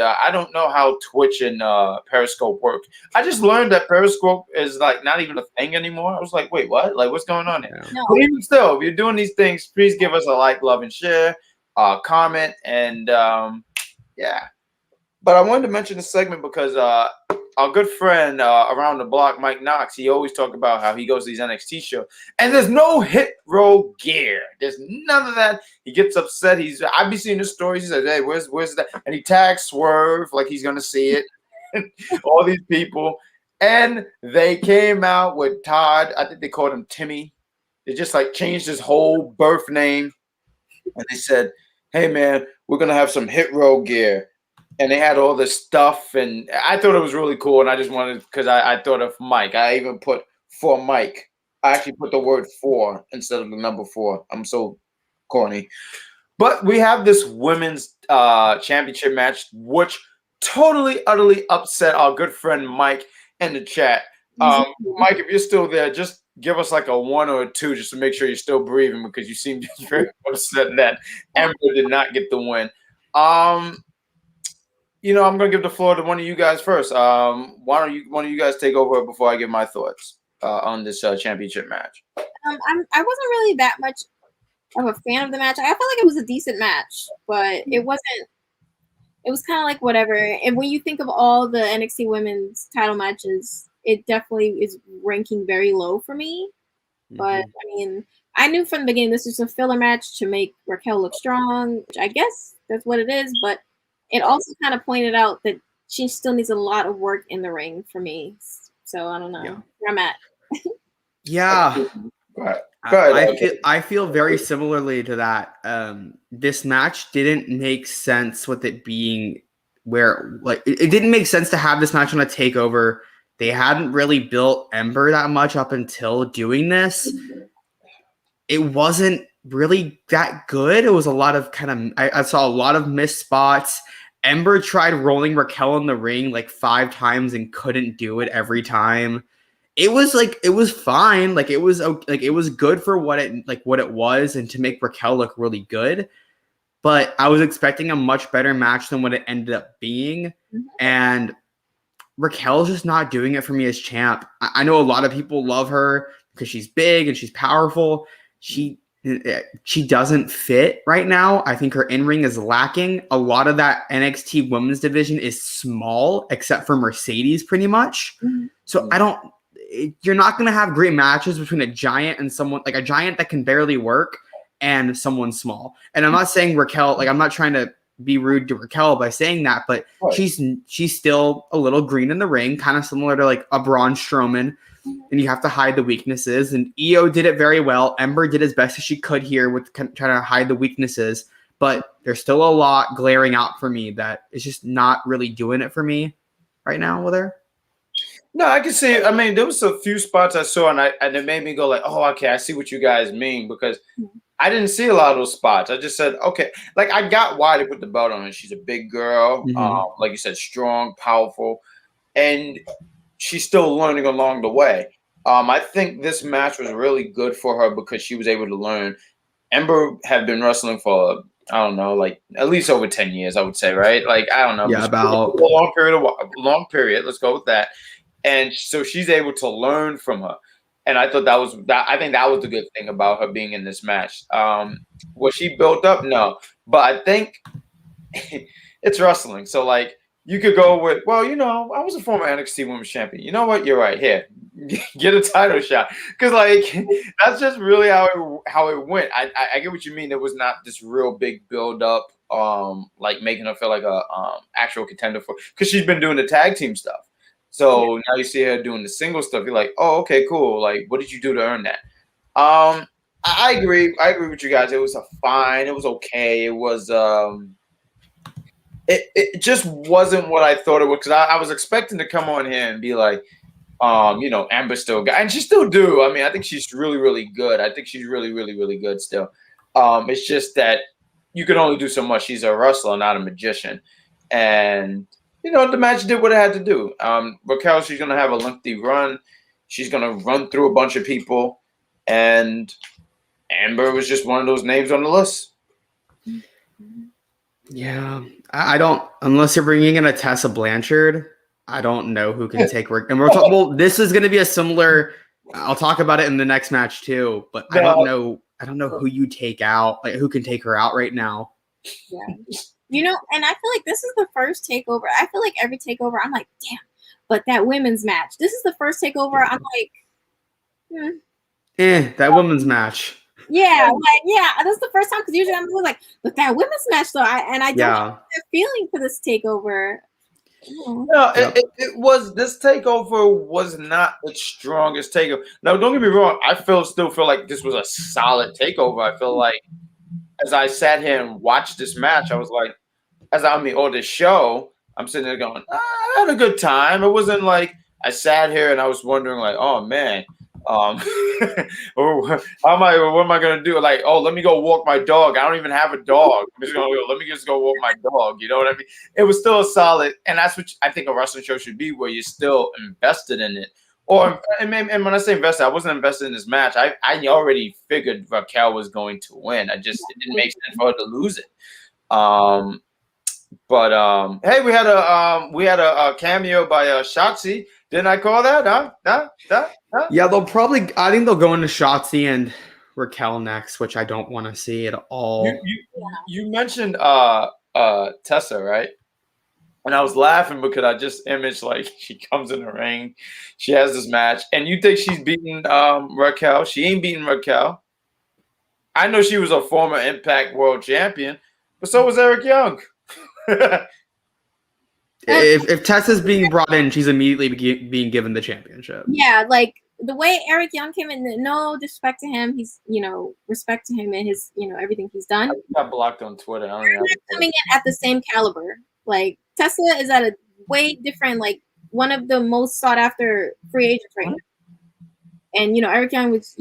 I don't know how Twitch and Periscope work. I just learned that Periscope is like not even a thing anymore. I was like, wait, what? Like, what's going on here? No. But even still, if you're doing these things, please give us a like, love, and share, comment, and yeah. But I wanted to mention this segment because our good friend around the block, Mike Knox, he always talk about how he goes to these NXT shows and there's no hit row gear. There's none of that. He gets upset. I be seeing the stories. He says, "Hey, where's that?" And he tags Swerve like he's gonna see it. All these people, and they came out with Todd. I think they called him Timmy. They just like changed his whole birth name, and they said, "Hey, man, we're gonna have some hit row gear." And they had all this stuff, and I thought it was really cool. And I just wanted, because I thought of Mike. I even put for Mike. I actually put the word for instead of the number 4. I'm so corny. But we have this women's championship match, which totally, utterly upset our good friend Mike in the chat. Mike, if you're still there, just give us like a 1 or a 2 just to make sure you're still breathing because you seem very upset that Ember did not get the win. I'm going to give the floor to one of you guys first. Why don't one of you guys take over before I give my thoughts on this championship match? I wasn't really that much of a fan of the match. I felt like it was a decent match, but it wasn't. It was kind of like whatever. And when you think of all the NXT women's title matches, it definitely is ranking very low for me. But I mean, I knew from the beginning this was a filler match to make Requel look strong, which I guess that's what it is. But it also kind of pointed out that she still needs a lot of work in the ring for me. So I don't know where I'm at. Yeah. I feel very similarly to that. This match didn't make sense with it being where it didn't make sense to have this match on a takeover. They hadn't really built Ember that much up until doing this. It wasn't really that good. It was a lot of I saw a lot of missed spots. Ember tried rolling Requel in the ring like 5 times and couldn't do it every time. It was fine. It was good for what it was and to make Requel look really good. but I was expecting a much better match than what it ended up being. And Requel's just not doing it for me as champ. I know a lot of people love her because she's big and she's powerful. She doesn't fit right now. I think her in-ring is lacking. A lot of that NXT women's division is small, except for Mercedes, pretty much. So you're not going to have great matches between a giant and someone like a giant that can barely work and someone small. And I'm not saying Requel, like I'm not trying to be rude to Requel by saying that, but she's still a little green in the ring, kind of similar to like a Braun Strowman. And you have to hide the weaknesses. And Io did it very well. Ember did as best as she could here with trying to hide the weaknesses. But there's still a lot glaring out for me that is just not really doing it for me right now with her. No, I can see. I mean, there was a few spots I saw, and it made me go like, "Oh, okay, I see what you guys mean." Because I didn't see a lot of those spots. I just said, "Okay," like I got why they put the belt on her. She's a big girl, like you said, strong, powerful, and she's still learning along the way. I think this match was really good for her because she was able to learn. Ember had been wrestling for I don't know, like at least over 10 years, I would say, right? Like I don't know, about a long period. Let's go with that. And so she's able to learn from her. And I thought I think that was the good thing about her being in this match. Was she built up? No. But I think it's wrestling. So like you could go with, well, I was a former NXT Women's Champion. You know what? You're right. Here, get a title shot. Because like that's just really how it went. I get what you mean. There was not this real big build up, like making her feel like a actual contender for, because she's been doing the tag team stuff. So now you see her doing the single stuff. You're like, oh, okay, cool. Like, what did you do to earn that? I agree. I agree with you guys. It was fine. It was okay. It was it just wasn't what I thought it was, because I was expecting to come on here and be like, Amber still got, and she still do. I mean, I think she's really, really good. I think she's really, really, really good still. It's just that you can only do so much. She's a wrestler, not a magician, and the match did what it had to do. Requel, she's going to have a lengthy run. She's going to run through a bunch of people. And Amber was just one of those names on the list. Yeah. I don't, unless you're bringing in a Tessa Blanchard, I don't know who can take work. And we're talking, well, this is going to be a similar, I'll talk about it in the next match too, but I don't know who you take out, like who can take her out right now. Yeah. And I feel like this is the first takeover. I feel like every takeover, I'm like, damn. But that women's match, this is the first takeover. I'm like, that women's match. Yeah, that's the first time, because usually I'm like, but that women's match though, I don't have that feeling for this takeover. No, it was, this takeover was not the strongest takeover. Now, don't get me wrong. I still feel like this was a solid takeover. I feel like as I sat here and watched this match, I was like, or this show, I'm sitting there going, I had a good time. It wasn't like I sat here and I was wondering like, oh man, what am I gonna do? Like, oh, let me go walk my dog. I don't even have a dog. I'm just gonna let me just go walk my dog. You know what I mean? It was still a solid, and that's what I think a wrestling show should be, where you're still invested in it. And when I say invested, I wasn't invested in this match. I already figured Requel was going to win. It didn't make sense for her to lose it. Hey, we had a cameo by Shotzi. Didn't I call that? Huh? Yeah, I think they'll go into Shotzi and Requel next, which I don't want to see at all. You mentioned Tessa, right? And I was laughing because I just imaged like she comes in the ring, she has this match, and you think she's beating Requel. She ain't beating Requel. I know she was a former Impact World Champion, but so was Eric Young. If Tessa's being brought in, she's immediately being given the championship. Yeah, like the way Eric Young came in, no disrespect to him, he's, respect to him and his, everything he's done. I got blocked on Twitter. I don't know. Coming in at the same caliber. Like, Tessa is at a way different, like, one of the most sought after free agents right now. And, Eric Young was,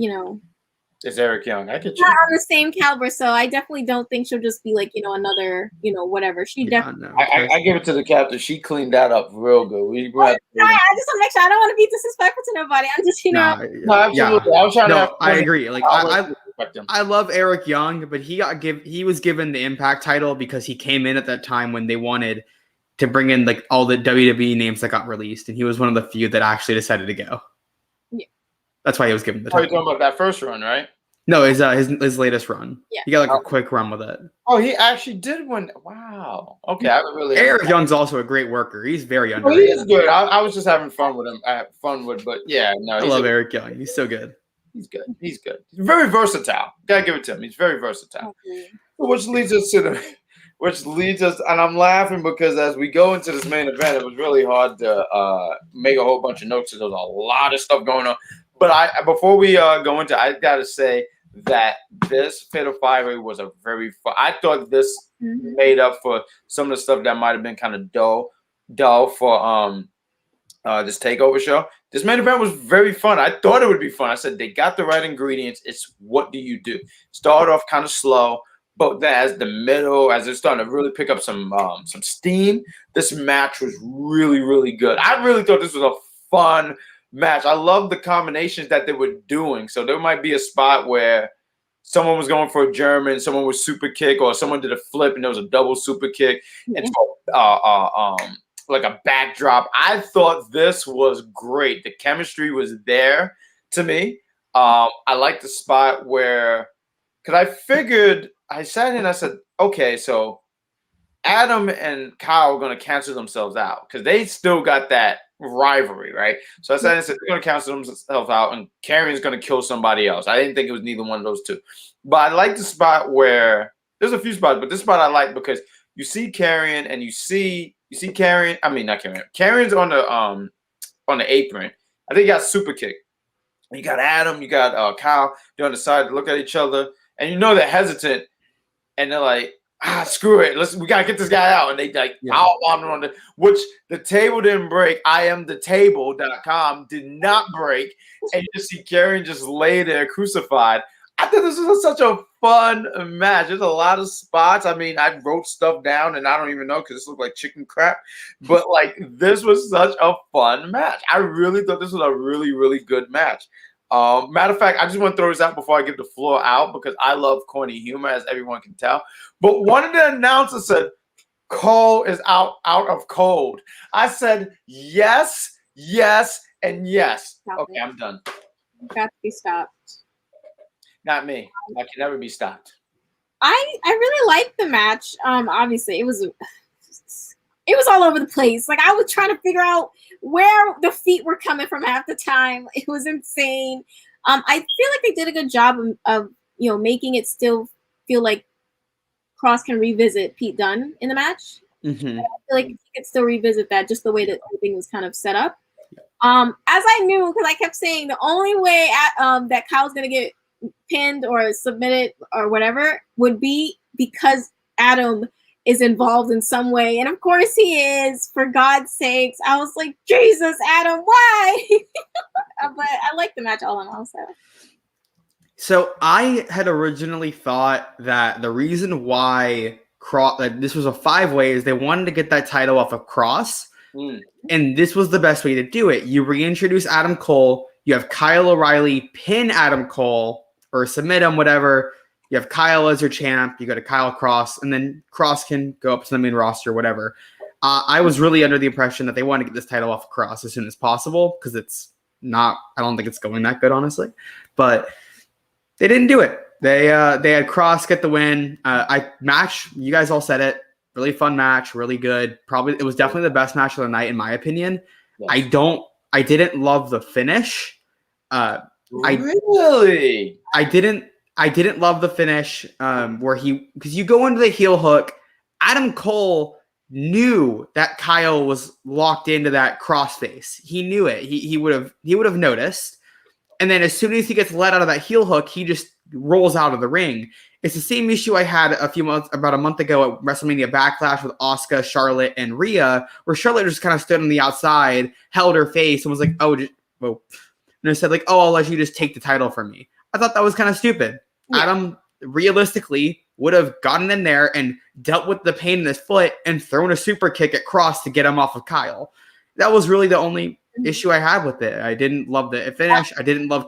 It's Eric Young. I get you. Not on the same caliber, so I definitely don't think she'll just be like, another, whatever. She definitely. I give it to the captain. She cleaned that up real good. I just want to make sure I don't want to be disrespectful to nobody. I'm just, No, absolutely. Yeah. I agree. Like I love Eric Young, but he was given the Impact title because he came in at that time when they wanted to bring in like all the WWE names that got released, and he was one of the few that actually decided to go. Yeah, that's why he was given the title. title. You're talking about that first run, right? No, his latest run. Yeah, he got like a quick run with it. Oh, he actually did win. Wow. Okay, I really. Eric Young's also a great worker. He's very Oh, underrated. he is good. I was just having fun with him. I had fun with, but yeah, no. I love Eric Young. He's so good. He's good. He's good. He's very versatile. Gotta give it to him. He's very versatile. okay. Which leads us, and I'm laughing because as we go into this main event, it was really hard to make a whole bunch of notes. There was a lot of stuff going on. But before we go into, I gotta say that this Fatal 5-Way was a very fun. I thought this made up for some of the stuff that might have been kind of dull for this Takeover show. This main event was very fun. I thought it would be fun. I said they got the right ingredients. It's what do you do? Start off kind of slow, but then as they're starting to really pick up some steam, this match was really, really good. I really thought this was a fun match. I love the combinations that they were doing. So there might be a spot where someone was going for a German, someone was super kick, or someone did a flip and there was a double super kick. And like a backdrop. I thought this was great. The chemistry was there to me. I like the spot where, because I sat in and I said, okay, so Adam and Kyle are going to cancel themselves out because they still got that rivalry, right? So I sat in and said, they're going to cancel themselves out and Karrion's going to kill somebody else. I didn't think it was neither one of those two. But I like the spot where, there's a few spots, but this spot I like because you see Karrion and you see Karrion. I mean, not Karrion. Karrion's on the apron. I think he got super kick. You got Adam, you got Kyle. They're on the side to look at each other, and you know they're hesitant, and they're like, screw it. We gotta get this guy out. And they like on which the table didn't break. IamTheTable.com did not break, and you just see Karrion just lay there crucified. I thought this was such a fun match. There's a lot of spots. I mean, I wrote stuff down and I don't even know because this looked like chicken crap. But like, this was such a fun match. I really thought this was a really, really good match. Matter of fact, I just want to throw this out before I give the floor out because I love corny humor, as everyone can tell. But one of the announcers said, Cole is out of cold. I said, yes, and yes. Okay, I'm done. Got to be stopped. Not me. I can never be stopped. I really liked the match. Obviously, it was all over the place. Like I was trying to figure out where the feet were coming from half the time. It was insane. I feel like they did a good job of making it still feel like Cross can revisit Pete Dunne in the match. Mm-hmm. I feel like he could still revisit that just the way that everything was kind of set up. As I knew, because I kept saying the only way that Kyle's gonna get pinned or submitted or whatever would be because Adam is involved in some way, and of course he is. For God's sakes, I was like, Jesus, Adam, why? But I like the match all in all. So I had originally thought that the reason why this was a 5-way is they wanted to get that title off of Cross, and this was the best way to do it. You reintroduce Adam Cole. You have Kyle O'Reilly pin Adam Cole or submit him, whatever. You have Kyle as your champ. You go to Kyle Cross, and then Cross can go up to the main roster, whatever. I was really under the impression that they wanted to get this title off of Cross as soon as possible because it's not. I don't think it's going that good, honestly. But they didn't do it. They had Cross get the win. Match. You guys all said it. Really fun match. Really good. Probably it was definitely the best match of the night in my opinion. Yes. I didn't love the finish. Really? I didn't love the finish because you go into the heel hook. Adam Cole knew that Kyle was locked into that crossface. He knew it. He would have noticed. And then as soon as he gets let out of that heel hook, he just rolls out of the ring. It's the same issue I had about a month ago at WrestleMania Backlash with Asuka, Charlotte, and Rhea, where Charlotte just kind of stood on the outside, held her face, and was like, and I said like, I'll let you just take the title from me. I thought that was kind of stupid. Yeah. Adam realistically would have gotten in there and dealt with the pain in his foot and thrown a super kick at Cross to get him off of Kyle. That was really the only issue I had with it. I didn't love the finish. I didn't love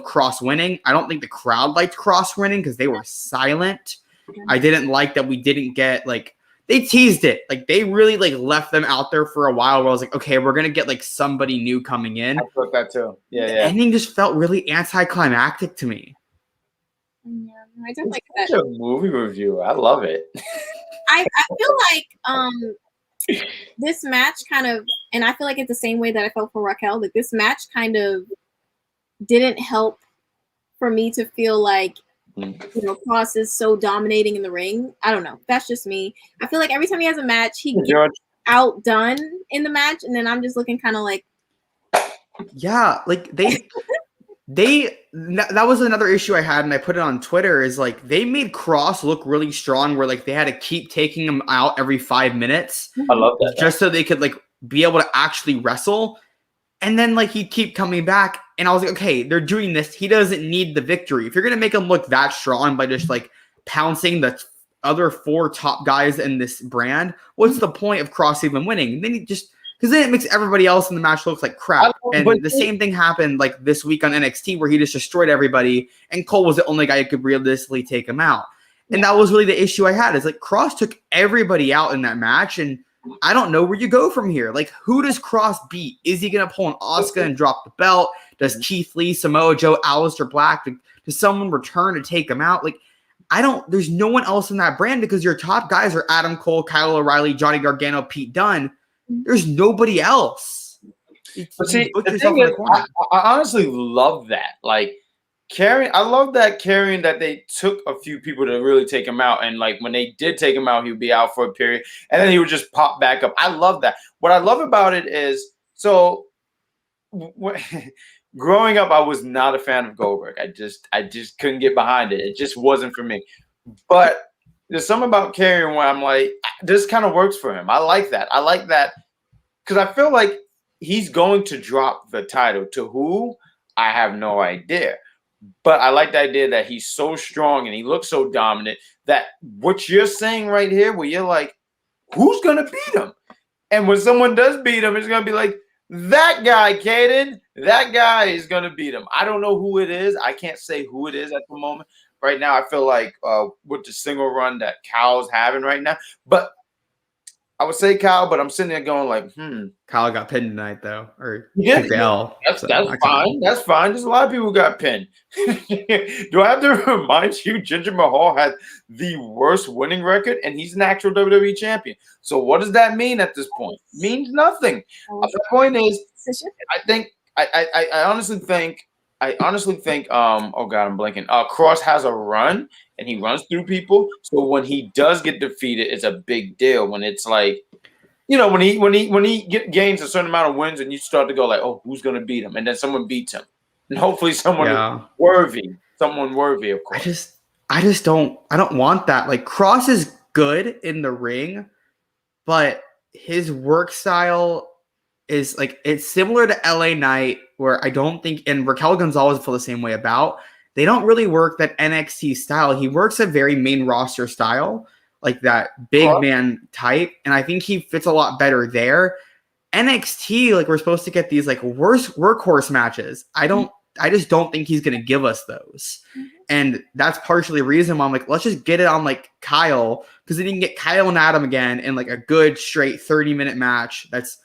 Cross winning. I don't think the crowd liked Cross winning because they were silent. I didn't like that we didn't get like they teased it. Like they really like left them out there for a while where I was like, okay, we're gonna get like somebody new coming in. I thought that too. Yeah, the ending just felt really anticlimactic to me. Yeah, I don't like Such that. a movie review. I love it. I feel like this match kind of, and I feel like it's the same way that I felt for Requel. Like this match kind of didn't help for me to feel like, Cross is so dominating in the ring. I don't know. That's just me. I feel like every time he has a match, he gets outdone in the match, and then I'm just looking kind of like, yeah, like that was another issue I had, and I put it on Twitter, is like they made Cross look really strong where like they had to keep taking him out every 5 minutes. I love that. Just so they could like be able to actually wrestle. And then like he'd keep coming back, and I was like, okay, they're doing this. He doesn't need the victory. If you're gonna make him look that strong by just like pouncing the other 4 top guys in this brand, what's the point of Cross even winning? And then he just because then it makes everybody else in the match look like crap. And the same thing happened like this week on NXT where he just destroyed everybody, and Cole was the only guy who could realistically take him out. And that was really the issue I had. Is like Cross took everybody out in that match, and I don't know where you go from here. Like, who does Cross beat? Is he going to pull an Asuka and drop the belt? Does Keith Lee, Samoa Joe, Aleister Black, does someone return to take him out? Like, there's no one else in that brand because your top guys are Adam Cole, Kyle O'Reilly, Johnny Gargano, Pete Dunne. There's nobody else. But see, the thing is, I honestly love that. Like, I love that Karrion that they took a few people to really take him out. And like when they did take him out, he would be out for a period and then he would just pop back up. I love that. What I love about it is, growing up, I was not a fan of Goldberg. I just couldn't get behind it. It just wasn't for me. But there's something about Karrion where I'm like, this kind of works for him. I like that. I like that because I feel like he's going to drop the title. To who? I have no idea. But I like the idea that he's so strong and he looks so dominant that what you're saying right here, where you're like, who's going to beat him? And when someone does beat him, it's going to be like, that guy, Caden, that guy is going to beat him. I don't know who it is. I can't say who it is at the moment. Right now, I feel like with the single run that Kyle's having right now. But I would say Kyle, but I'm sitting there going like, Kyle got pinned tonight, though. Or yeah, that's fine. That's fine. There's a lot of people who got pinned. Do I have to remind you, Jinder Mahal had the worst winning record, and he's an actual WWE champion. So what does that mean at this point? It means nothing. The point is, I honestly think, oh God, I'm blanking. Cross has a run and he runs through people. So when he does get defeated, it's a big deal. When it's like, when he gains a certain amount of wins and you start to go like, oh, who's going to beat him? And then someone beats him. And hopefully someone worthy, of course. I don't want that. Like Cross is good in the ring, but his work style is like, it's similar to LA Knight, where I don't think, and Raquel Gonzalez feel the same way about, they don't really work that NXT style. He works a very main roster style, like that big man type. And I think he fits a lot better there. NXT, like we're supposed to get these like workhorse matches. I just don't think he's going to give us those. And that's partially the reason why I'm like, let's just get it on like Kyle, because then you can get Kyle and Adam again in like a good straight 30-minute match. That's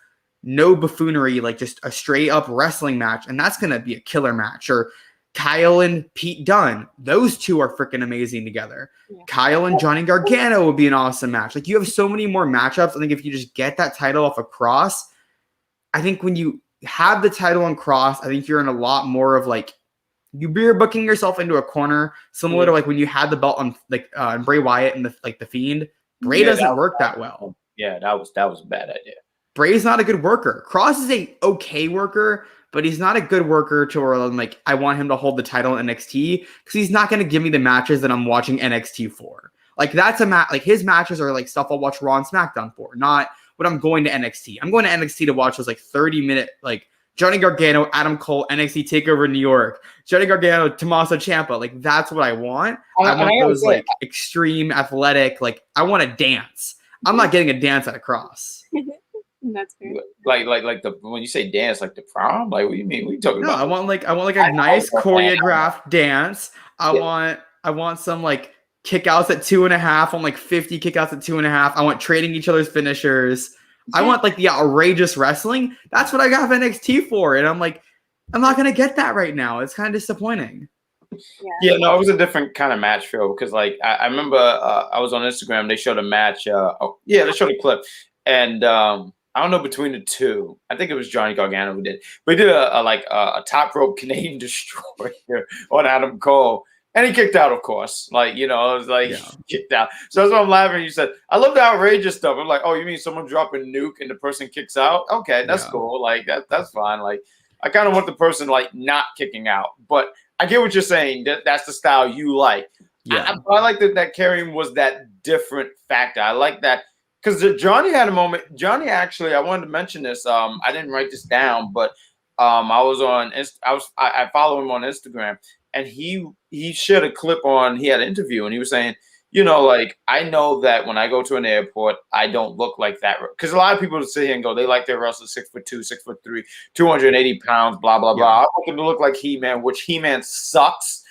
no buffoonery, like just a straight up wrestling match. And that's going to be a killer match. Or Kyle and Pete Dunne. Those two are freaking amazing together. Yeah. Kyle and Johnny Gargano would be an awesome match. Like you have so many more matchups. I think if you just get that title off of Cross, I think when you have the title on Cross, I think you're in a lot more of like, you're booking yourself into a corner, similar to like when you had the belt on like Bray Wyatt and the Fiend. Bray doesn't work that well. Yeah, that was a bad idea. Bray's not a good worker. Cross is a okay worker, but he's not a good worker to where I'm like, I want him to hold the title in NXT because he's not going to give me the matches that I'm watching NXT for. Like that's a match. Like his matches are like stuff I'll watch Raw and SmackDown for, not what I'm going to NXT. I'm going to NXT to watch those like 30-minute like Johnny Gargano, Adam Cole, NXT Takeover New York, Johnny Gargano, Tommaso Ciampa. Like that's what I want. I want those like extreme athletic. Like I want to dance. I'm not getting a dance at a Cross. That's fair. Like the when you say dance, like the prom, like what do you mean? What are you talking No, about? I want like a nice choreographed dance. I want some like kickouts at 2.5 on like 50 kickouts at 2.5. I want trading each other's finishers. I want like the outrageous wrestling. That's what I got NXT for. And I'm like, I'm not gonna get that right now. It's kind of disappointing. Yeah, no, it was a different kind of match feel because like I remember I was on Instagram, they showed a match, they showed a clip. And I don't know between the two. I think it was Johnny Gargano who did. But he did a top rope Canadian destroyer on Adam Cole. And he kicked out, of course. Like, it was like kicked out. So that's why I'm laughing. You said, I love the outrageous stuff. I'm like, oh, you mean someone drop a nuke and the person kicks out? Okay, that's cool. Like that's fine. Like I kind of want the person like not kicking out. But I get what you're saying. That's the style you like. Yeah. I like that Karrion was that different factor. I like that. Because Johnny had a moment. Johnny actually, I wanted to mention this. I didn't write this down, but I follow him on Instagram, and he shared a clip on. He had an interview, and he was saying, like I know that when I go to an airport, I don't look like that because a lot of people sit here and go, they like their wrestlers 6'2", 6'3", 280 pounds, blah blah blah. I want them to look like He-Man, which He-Man sucks.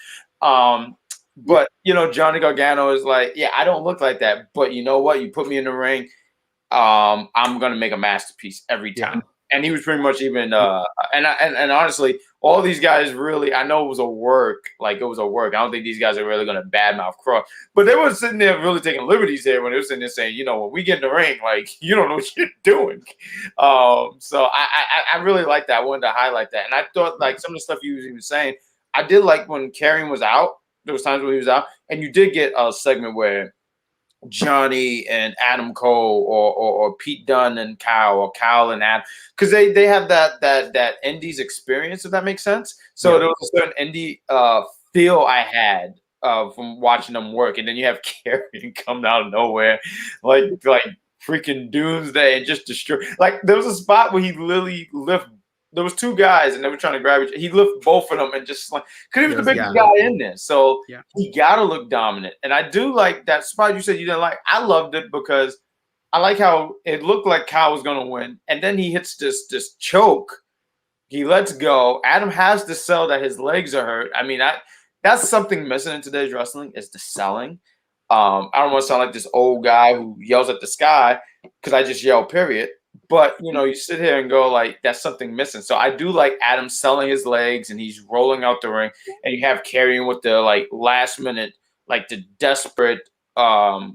But Johnny Gargano is like, yeah, I don't look like that. But you know what? You put me in the ring, I'm gonna make a masterpiece every time. And he was pretty much even and honestly, all these guys really, I know it was a work. Like it was a work. I don't think these guys are really gonna badmouth Cross. But they were sitting there really taking liberties there when they were sitting there saying, when we get in the ring, like you don't know what you're doing. So I really like that. I wanted to highlight that. And I thought like some of the stuff you was even saying, I did like when Karrion was out. There was times when he was out, and you did get a segment where Johnny and Adam Cole or Pete Dunne and Kyle or Kyle and Adam, because they have that Indies experience, if that makes sense. So there was a certain indie feel I had from watching them work, and then you have Karrion come out of nowhere, like freaking Doomsday and just destroy. Like there was a spot where he literally lifted. There was two guys and they were trying to grab each other. He lifted both of them and just like, because he was the biggest guy in there. So he got to look dominant. And I do like that spot you said you didn't like. I loved it because I like how it looked like Kyle was going to win. And then he hits this choke. He lets go. Adam has to sell that his legs are hurt. I mean, that's something missing in today's wrestling is the selling. I don't want to sound like this old guy who yells at the sky because I just yell, period. But, you sit here and go like, that's something missing. So I do like Adam selling his legs and he's rolling out the ring. And you have Karrion with the like last minute, like the desperate choke.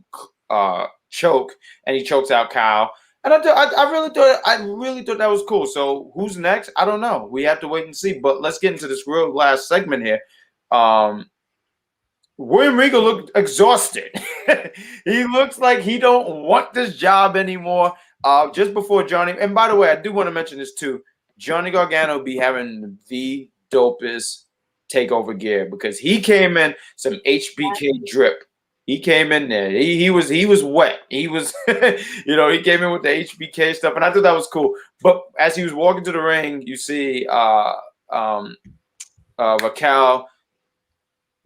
And he chokes out Kyle. And I really thought that was cool. So who's next? I don't know. We have to wait and see. But let's get into this real last segment here. William Regal looked exhausted. He looks like he don't want this job anymore. Just before Johnny, and by the way, I do want to mention this too. Johnny Gargano be having the dopest takeover gear because he came in some HBK drip. He came in there. He was wet. He was, he came in with the HBK stuff, and I thought that was cool. But as he was walking to the ring, you see Requel,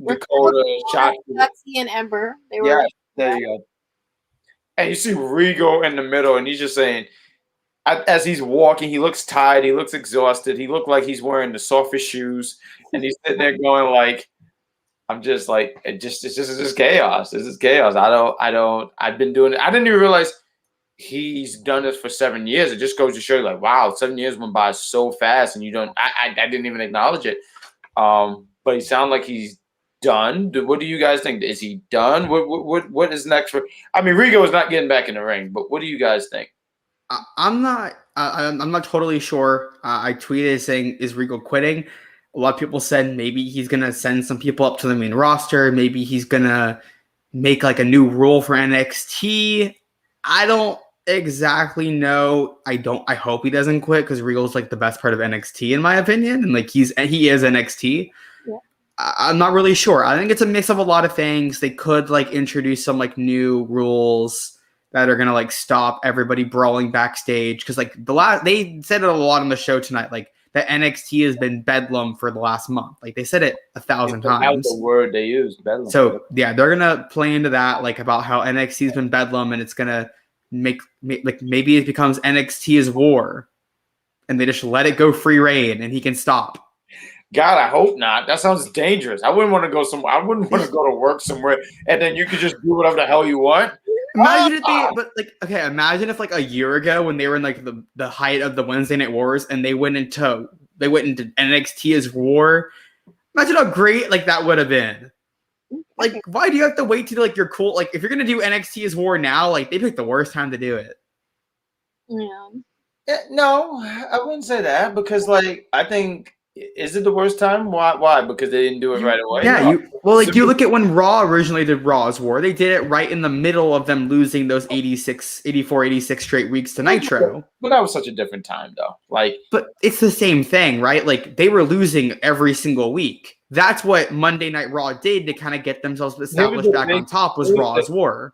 Dakota, Shotzi, and Ember. They were there you go. And you see Regal in the middle, and he's just saying, as he's walking, he looks tired, he looks exhausted, he looked like he's wearing the softest shoes, and he's sitting there going like, I'm just like, it's just chaos. This is chaos. I've been doing it. I didn't even realize he's done this for 7 years. It just goes to show you like, wow, 7 years went by so fast, and I didn't even acknowledge it. But he sounded like he's done. What do you guys think? Is he done? What is next for? I mean, Rigo is not getting back in the ring, but what do you guys think? I'm not totally sure. I tweeted saying, "Is Rigo quitting?" A lot of people said maybe he's gonna send some people up to the main roster. Maybe he's gonna make like a new rule for NXT. I don't exactly know. I hope he doesn't quit because Regal's like the best part of NXT in my opinion, and like he is NXT. I'm not really sure. I think it's a mix of a lot of things. They could like introduce some like new rules that are gonna like stop everybody brawling backstage because like they said it a lot on the show tonight. Like that NXT has been bedlam for the last month. Like they said it 1,000 times. That was the word they used, bedlam. So yeah, they're gonna play into that like about how NXT has been bedlam and it's gonna like maybe it becomes NXT's war, and they just let it go free reign, and he can stop. God, I hope not. That sounds dangerous. I wouldn't want to go somewhere. I wouldn't want to go to work somewhere, and then you could just do whatever the hell you want. Imagine imagine if like a year ago when they were in like the height of the Wednesday Night Wars, and they went into NXT as war. Imagine how great like that would have been. Like, why do you have to wait till like you're cool? Like, if you're gonna do NXT as war now, like they picked the worst time to do it. Yeah. No, I wouldn't say that because, like, I think is it the worst time? Why? Because they didn't do it right away. Yeah, no. You look at when Raw originally did Raw's War. They did it right in the middle of them losing those 86 straight weeks to Nitro. But that was such a different time, though. Like, but it's the same thing, right? Like they were losing every single week. That's what Monday Night Raw did to kind of get themselves established back on top. Was Raw's War.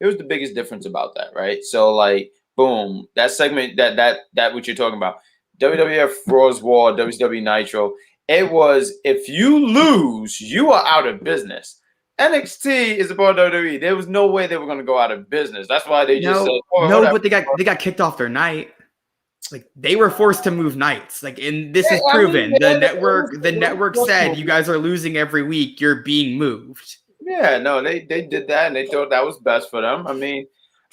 It was the biggest difference about that, right? So, like, boom, that segment, that what you're talking about. WWF Raw's War, WCW Nitro. It was if you lose, you are out of business. NXT is about WWE. There was no way they were going to go out of business. That's why they just said, but they got kicked off their night. Like they were forced to move nights. Like, and this is proven. The network said you guys are losing every week. You're being moved. Yeah, no, they did that and they thought that was best for them. I mean,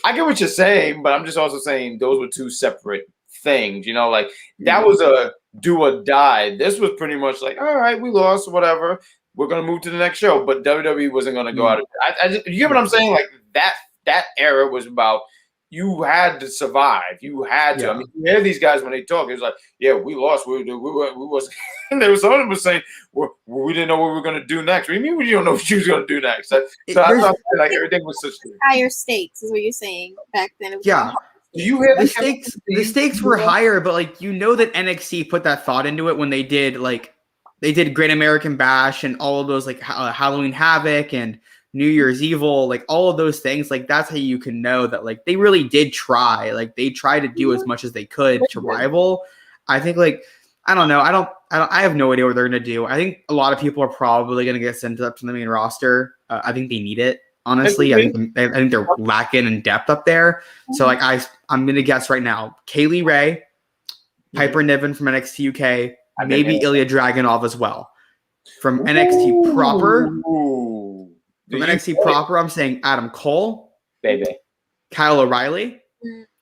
I get what you're saying, but I'm just also saying those were two separate things, you know, like that was a do or die. This was pretty much like, all right, we lost, whatever. We're gonna move to the next show, but WWE wasn't gonna go out of. You get what I'm saying? Like that era was about you had to survive. You had to. I mean, you hear these guys when they talk. It's like, yeah, we lost. We was. And there was some of them was saying, we didn't know what we were gonna do next. What do you mean we don't know what you was gonna do next? So I thought like everything was such higher stakes, is what you're saying back then. Do you hear the stakes? The stakes were higher, but like you know that NXT put that thought into it when they did Great American Bash and all of those like Halloween Havoc and New Year's Evil, like all of those things. Like that's how you can know that like they really did try. Like they tried to do as much as they could to rival. I think like I don't know. I have no idea what they're gonna do. I think a lot of people are probably gonna get sent up to the main roster. I think they need it. Honestly, I think they're lacking in depth up there. So like I'm gonna guess right now, Kaylee Ray, Piper Niven from NXT UK, maybe Ilya Dragunov as well. From NXT proper. From NXT proper, I'm saying Adam Cole, baby, Kyle O'Reilly.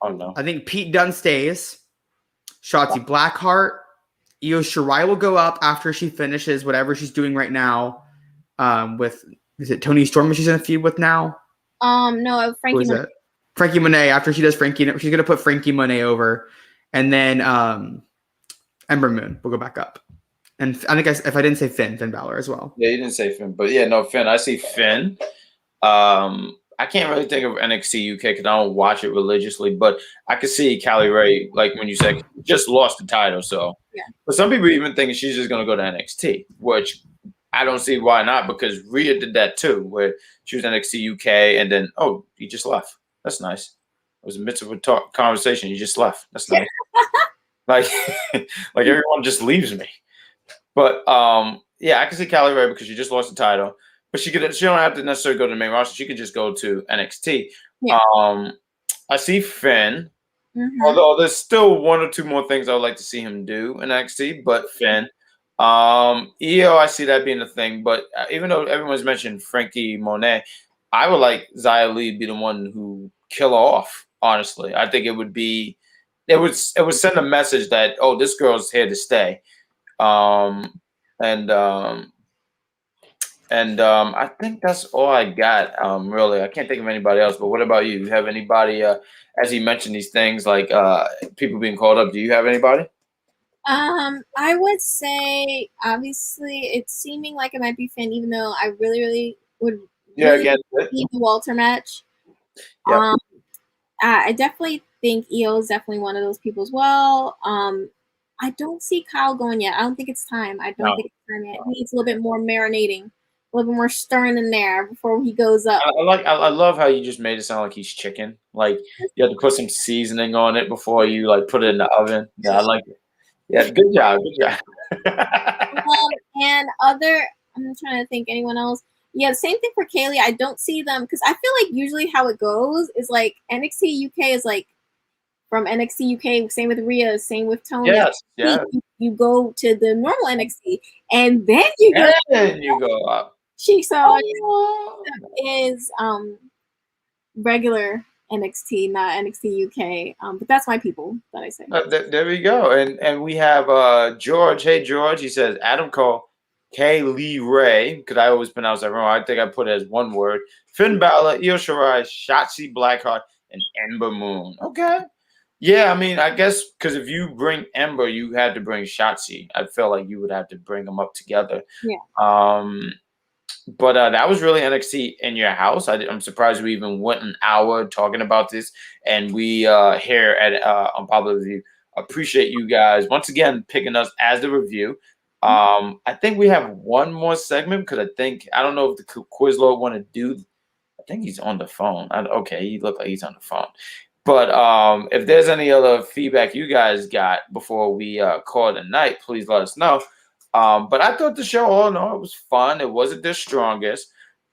Oh no. I think Pete Dunne stays. Shotzi Blackheart. Io Shirai will go up after she finishes whatever she's doing right now. With is it Tony Storm she's in a feud with now? No, Frankie Monet. Frankie Monet. After she does Frankie, she's gonna put Frankie Monet over, and then Ember Moon will go back up. And I think if I didn't say Finn Balor as well. Yeah, you didn't say Finn, but yeah, no Finn. I see Finn. I can't really think of NXT UK because I don't watch it religiously, but I could see Callie Ray, like when you said, just lost the title. So, but some people even think she's just going to go to NXT, which I don't see why not, because Rhea did that too, where she was NXT UK and then, oh, you just left. That's nice. It was a midst of a conversation. You just left. That's nice. like everyone just leaves me. But yeah, I can see Callie Ray because she just lost the title. But she don't have to necessarily go to the main roster. She could just go to NXT. Yeah. I see Finn. Mm-hmm. Although there's still one or two more things I would like to see him do in NXT, but Finn. EO, I see that being a thing. But even though everyone's mentioned Frankie Monet, I would like Xia Li to be the one who kill off, honestly. I think it would send a message that, oh, this girl's here to stay. I think that's all I got. Really, I can't think of anybody else. But what about you? You have anybody? As you mentioned these things, like people being called up. Do you have anybody? I would say obviously it's seeming like it might be Finn, even though I really would need the Walter match. Yeah. I definitely think EO is definitely one of those people as well. I don't see Kyle going yet. I don't think it's time. I don't think it's time yet. He needs a little bit more marinating, a little bit more stirring in there before he goes up. I love how you just made it sound like he's chicken. Like you have to put some seasoning on it before you like put it in the oven. Yeah, I like it. Yeah, good job. And I'm trying to think anyone else. Yeah, same thing for Kaylee. I don't see them because I feel like usually how it goes is like NXT UK is like from NXT UK. Same with Rhea. Same with Tony. Yes, yeah. You go to the normal NXT, and then you go. And you go up. She saw is regular NXT, not NXT UK. But that's my people that I say. There we go. And we have George. Hey George, he says Adam Cole, Kaylee Ray, because I always pronounce that wrong. I think I put it as one word. Finn Balor, Io Shirai, Shotzi Blackheart, and Ember Moon. Okay. Yeah, I mean, I guess because if you bring Ember, you had to bring Shotzi. I felt like you would have to bring them up together. Yeah. But that was really NXT in your house. I'm surprised we even went an hour talking about this. And we here at Unpopular Review appreciate you guys once again picking us as the review. I think we have one more segment because I don't know if the Quizlord want to do. I think he's on the phone. Okay, he looked like he's on the phone. But if there's any other feedback you guys got before we call it a night, please let us know. But I thought the show, all in all, it was fun. It wasn't their strongest.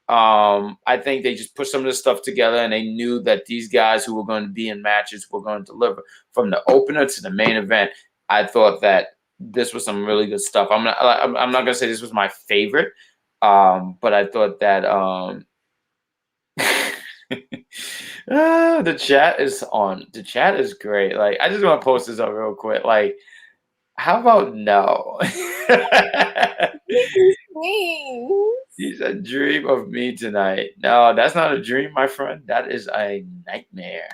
I think they just put some of this stuff together, and they knew that these guys who were going to be in matches were going to deliver from the opener to the main event. I thought that this was some really good stuff. I'm not going to say this was my favorite, but I thought that the chat is on. The chat is great. Like, I just want to post this up real quick. Like, how about no? He's a dream of me tonight. No, that's not a dream, my friend. That is a nightmare.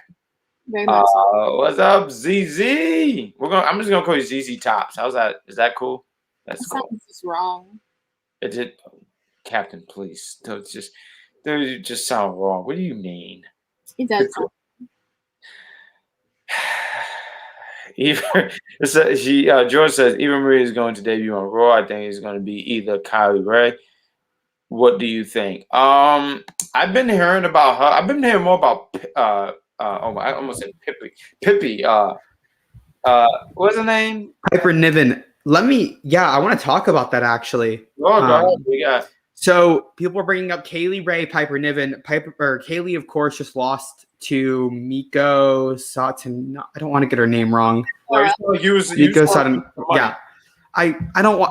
Very much so. What's up, ZZ? I'm just gonna call you ZZ Tops. How's that? Is that cool? That's cool. Something's just wrong. It did, Captain. Please, don't just sound wrong. What do you mean? It does. George says Eva Marie is going to debut on Raw. I think it's going to be either Kylie Ray. What do you think? I've been hearing about her. I've been hearing more about I almost said Pippi. What's her name? Piper Niven. I want to talk about that actually. Oh, go ahead. We got. So people are bringing up Kaylee Ray, Piper Niven. Kaylee, of course, just lost to Miko Sato. I don't want to get her name wrong. Miko Sato. Yeah. I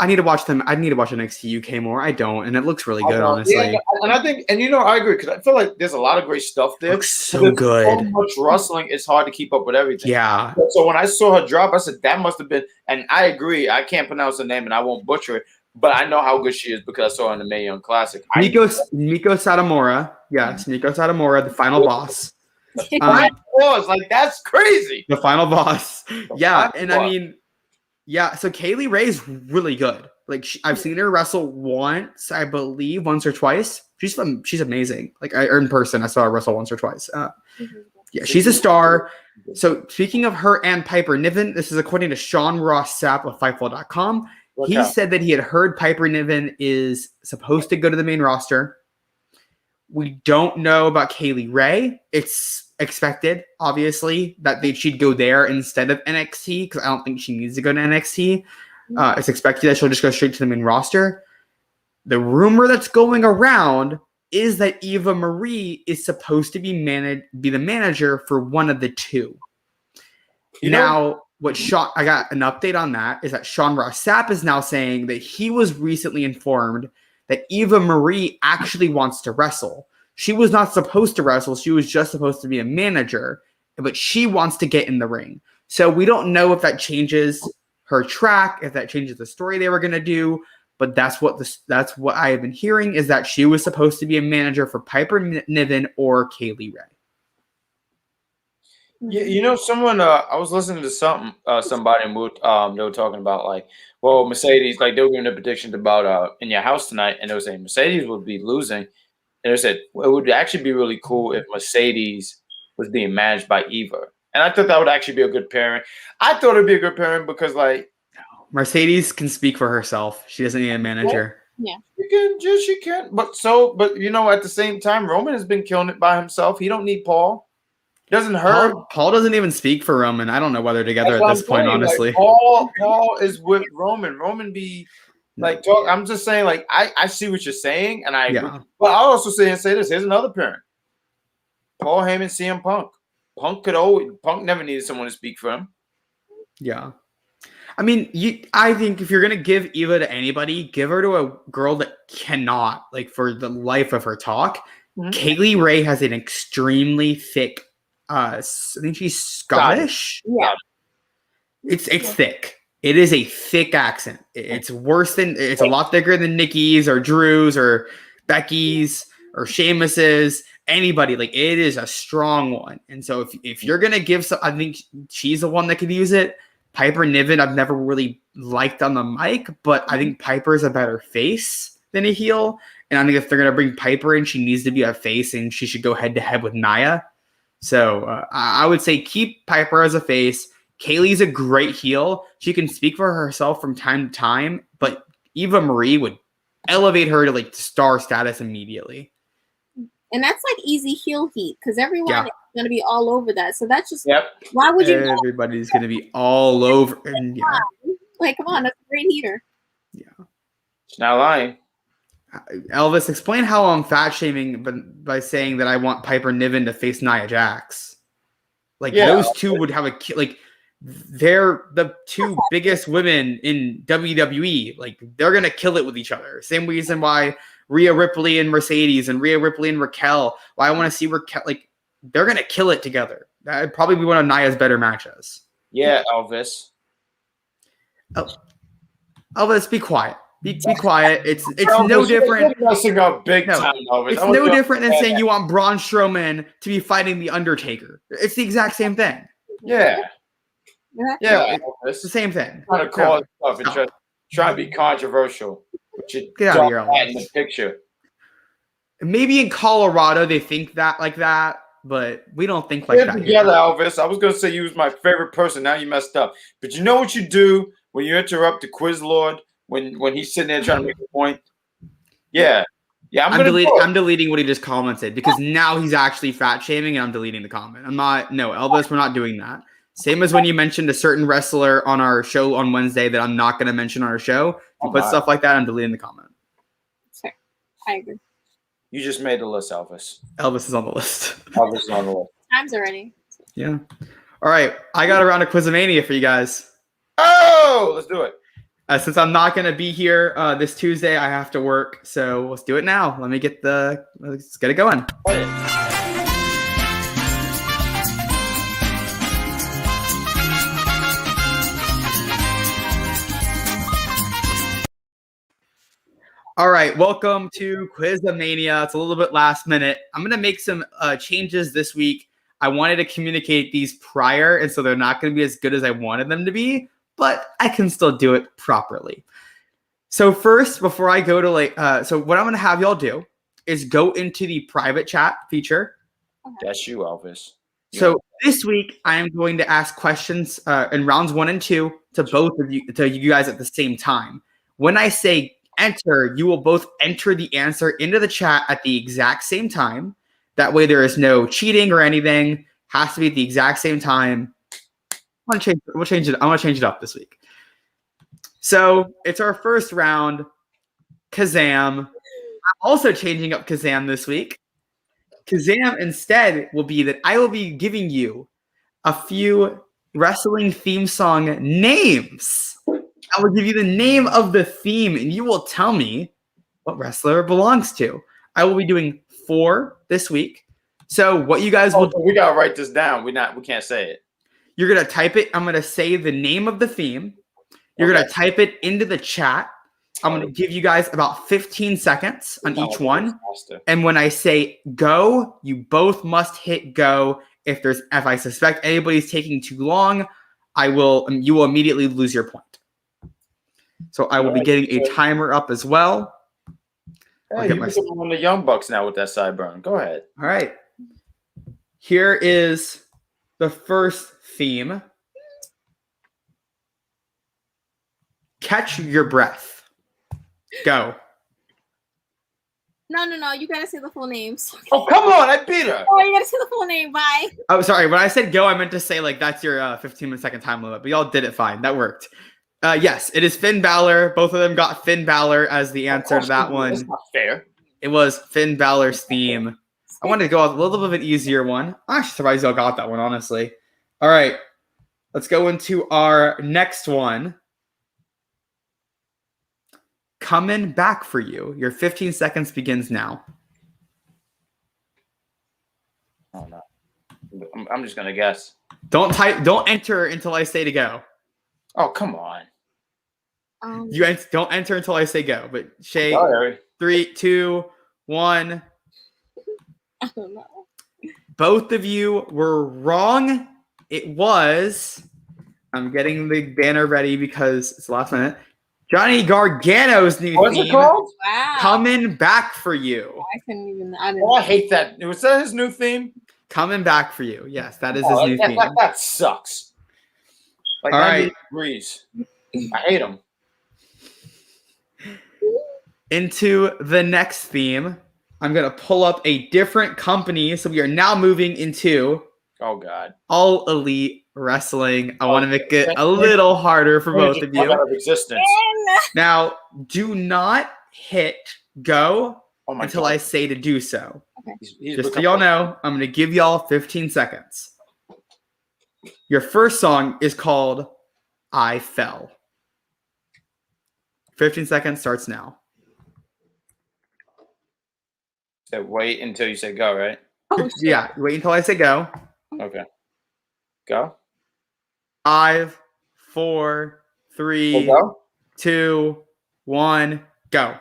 need to watch them. I need to watch NXT UK more. I don't, and it looks really good, honestly. Yeah, and I think, I agree because I feel like there's a lot of great stuff there. It looks so good. So much wrestling, it's hard to keep up with everything. Yeah. So when I saw her drop, I said that must have been. And I agree. I can't pronounce her name, and I won't butcher it. But I know how good she is because I saw her in the Mae Young Classic. Miko Satomura. Yes, Miko Satomura, the final boss. Like, that's crazy. The final boss. So Kaylee Ray's really good. Like, I've seen her wrestle once, I believe, once or twice. She's amazing. Like, in person, I saw her wrestle once or twice. Yeah, she's a star. So speaking of her and Piper Niven, this is according to Sean Ross Sapp of Fightful.com. He said that he had heard Piper Niven is supposed to go to the main roster. We don't know about Kaylee Ray. It's expected, obviously, that she'd go there instead of NXT because I don't think she needs to go to NXT. It's expected that she'll just go straight to the main roster. The rumor that's going around is that Eva Marie is supposed to be the manager for one of the two. I got an update on that is that Sean Ross Sapp is now saying that he was recently informed that Eva Marie actually wants to wrestle. She was not supposed to wrestle. She was just supposed to be a manager, but she wants to get in the ring. So we don't know if that changes her track, if that changes the story they were going to do, but that's what I have been hearing is that she was supposed to be a manager for Piper Niven or Kaylee Ray. Yeah, someone I was listening to somebody and they were talking about like, well, Mercedes, like they were giving their predictions about in your house tonight, and they were saying Mercedes would be losing, and they said well, it would actually be really cool if Mercedes was being managed by Eva, and I thought that would actually be a good pairing. I thought it'd be a good pairing because like Mercedes can speak for herself. She doesn't need a manager. Yeah, she can. But at the same time, Roman has been killing it by himself. He don't need Paul. Doesn't hurt. Paul doesn't even speak for Roman. I don't know whether together at this point, honestly. Like, Paul is with Roman. Roman be Like, talk. I'm just saying, like, I see what you're saying, and I agree. Yeah. But I'll also say this. Here's another parent. Paul Heyman, CM Punk. Punk never needed someone to speak for him. Yeah. I mean, I think if you're gonna give Eva to anybody, give her to a girl that cannot, like, for the life of her talk. Kaylee Ray has an extremely thick. I think she's Scottish. Yeah, it's thick. It is a thick accent. It's worse than. It's a lot thicker than Nikki's or Drew's or Becky's or Sheamus's. Anybody, like, it is a strong one. And so if you're gonna give some, I think she's the one that could use it. Piper Niven, I've never really liked on the mic, but I think Piper's a better face than a heel. And I think if they're going to bring Piper in, she needs to be a face, and she should go head-to-head with Nia. So I would say keep Piper as a face. Kaylee's a great heel. She can speak for herself from time to time, but Eva Marie would elevate her to, like, star status immediately. And that's like easy heel heat because everyone is going to be all over that. So that's just why would you? Everybody's going to be all over. And like, come on, that's a great heater. Yeah, she's not lying. Elvis, explain how I'm fat shaming, but by saying that I want Piper Niven to face Nia Jax. Like, those two would have like. They're the two biggest women in WWE. Like, they're going to kill it with each other. Same reason why Rhea Ripley and Mercedes and Rhea Ripley and Requel. Why I want to see Requel. Like, they're going to kill it together. That'd probably be one of Nia's better matches. Yeah, Elvis. Elvis, be quiet. Be quiet. It's Elvis, no different. It's no different than saying you want Braun Strowman to be fighting The Undertaker. It's the exact same thing. Yeah. Yeah, it's the same thing. Trying to call it stuff and try to be controversial. Get out of here, Elvis. In the picture. Maybe in Colorado they think that like that, but we don't think like that. Together, Elvis. I was gonna say you was my favorite person. Now you messed up. But you know what you do when you interrupt the Quiz Lord when he's sitting there trying to make a point? Yeah. Yeah, I'm deleting what he just commented because now he's actually fat shaming and I'm deleting the comment. Elvis, we're not doing that. Same as when you mentioned a certain wrestler on our show on Wednesday that I'm not going to mention on our show. If you put stuff like that, I'm deleting the comment. Fair. I agree. You just made the list, Elvis. Elvis is on the list. Elvis is on the list. Time's already. Yeah. All right. I got a round of Quizomania for you guys. Oh, let's do it. Since I'm not going to be here this Tuesday, I have to work. So let's do it now. Let's get it going. All right, welcome to Quizomania. It's a little bit last minute. I'm going to make some changes this week. I wanted to communicate these prior, and so they're not going to be as good as I wanted them to be, but I can still do it properly. So first, before I go to so what I'm going to have y'all do is go into the private chat feature. That's you, Elvis. So this week, I am going to ask questions in rounds 1 and 2 to both of you, to you guys at the same time. When I say enter, you will both enter the answer into the chat at the exact same time. That way there is no cheating or anything. Has to be at the exact same time. I want to change it up this week. So it's our first round. Kazam. I'm also changing up Kazam this week. Kazam instead will be that I will be giving you a few wrestling theme song names. I will give you the name of the theme, and you will tell me what wrestler it belongs to. I will be doing 4 this week. So what you guys will do, we gotta write this down. We can't say it. You're gonna type it. I'm gonna say the name of the theme. You're gonna type it into the chat. I'm gonna give you guys about 15 seconds on each one. And when I say go, you both must hit go. If I suspect anybody's taking too long, you will immediately lose your point. So I will be getting a timer up as well. Hey, you're on the Young Bucks now with that sideburn. Go ahead. All right. Here is the first theme. Catch your breath. Go. No. You gotta say the full names. Oh, come on. I beat her. Oh, you gotta say the full name. Bye. Oh, sorry. When I said go, I meant to say, like, that's your 15-second time limit. But y'all did it fine. That worked. Yes, it is Finn Balor. Both of them got Finn Balor as the answer to that one. That's not fair. It was Finn Balor's theme. I wanted to go with a little bit of an easier one. I'm actually surprised y'all got that one, honestly. All right, let's go into our next one. Coming back for you. Your 15 seconds begins now. Oh no, I'm just gonna guess. Don't enter until I say to go. Oh come on. Don't enter until I say go. But Shay, Sorry. 3, 2, 1. I don't know. Both of you were wrong. It was. I'm getting the banner ready because it's the last minute. Johnny Gargano's new What's theme. it called? Wow. Coming back for you. I couldn't even. I didn't. Oh, I hate that. Was that his new theme? Coming back for you. Yes, that is his new theme. That sucks. Like All 90 right. degrees. I hate him. Into the next theme. I'm going to pull up a different company. So we are now moving into Oh God. All Elite Wrestling. I want to make it a little harder for both of you. Out of existence. Now, do not hit go until God. I say to do so. Okay. He's Just so y'all know, I'm going to give y'all 15 seconds. Your first song is called I Fell. 15 seconds starts now. So wait until you say go, right? Oh, Yeah, wait until I say go. Okay. Go. 5, 4, 3, Go. 2, 1, go.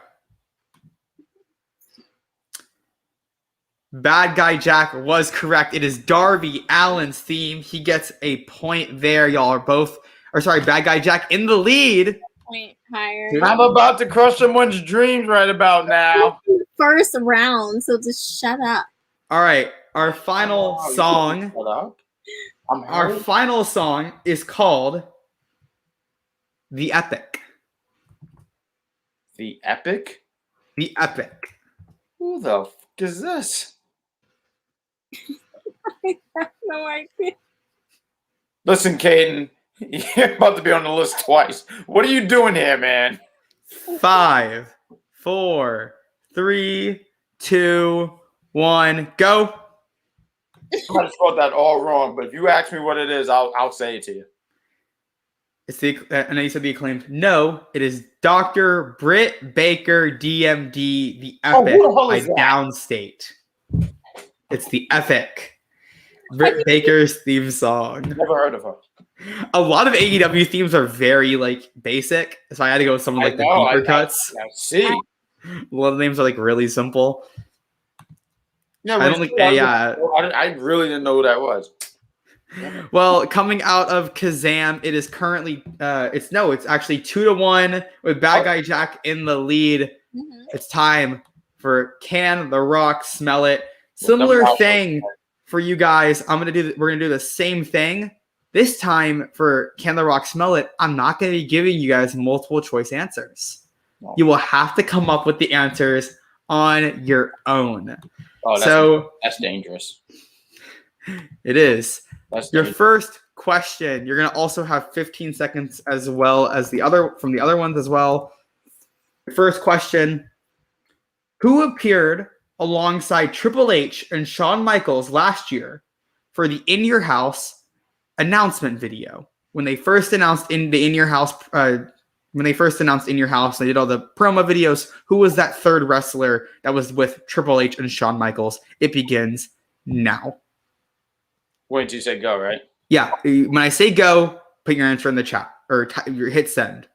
Bad Guy Jack was correct. It is Darby Allin's theme. He gets a point there. Y'all are both, Bad Guy Jack in the lead. Point higher. I'm about to crush someone's dreams right about now. First round, so just shut up. All right, our final song. Shut up. Our final song is called The Epic. The Epic? The Epic. Who the f is this? I have no idea. Listen, Caden, you're about to be on the list twice. What are you doing here, man? 5, 4, 3, 2, 1, go. I might have spelled that all wrong, but if you ask me what it is, I'll say it to you. It's the. I know you said the acclaimed. No, it is Dr. Britt Baker, DMD, The Epic who the hell by is that? Downstate. It's The Epic. Britt Baker's theme song. Never heard of her. A lot of AEW themes are very basic, so I had to go with some of the deeper cuts. I see. A lot of the names are really simple. Yeah, I don't think. Yeah. I really didn't know who that was. Well, coming out of Kazam, it is currently it's actually 2-1 with Bad Guy Jack in the lead. Mm-hmm. It's time for Can the Rock Smell It? Similar thing for you guys. We're gonna do the same thing. This time for Can the Rock Smell It? I'm not gonna be giving you guys multiple choice answers. No. You will have to come up with the answers on your own. Oh, that's dangerous. It is. That's Your dangerous. first question, you're going to also have 15 seconds as well as the other ones as well. First question, who appeared alongside Triple H and Shawn Michaels last year for the In Your House announcement video? When they first announced they did all the promo videos, who was that third wrestler that was with Triple H and Shawn Michaels? It begins now. Wait until you say go, right? Yeah, when I say go, put your answer in the chat or hit send.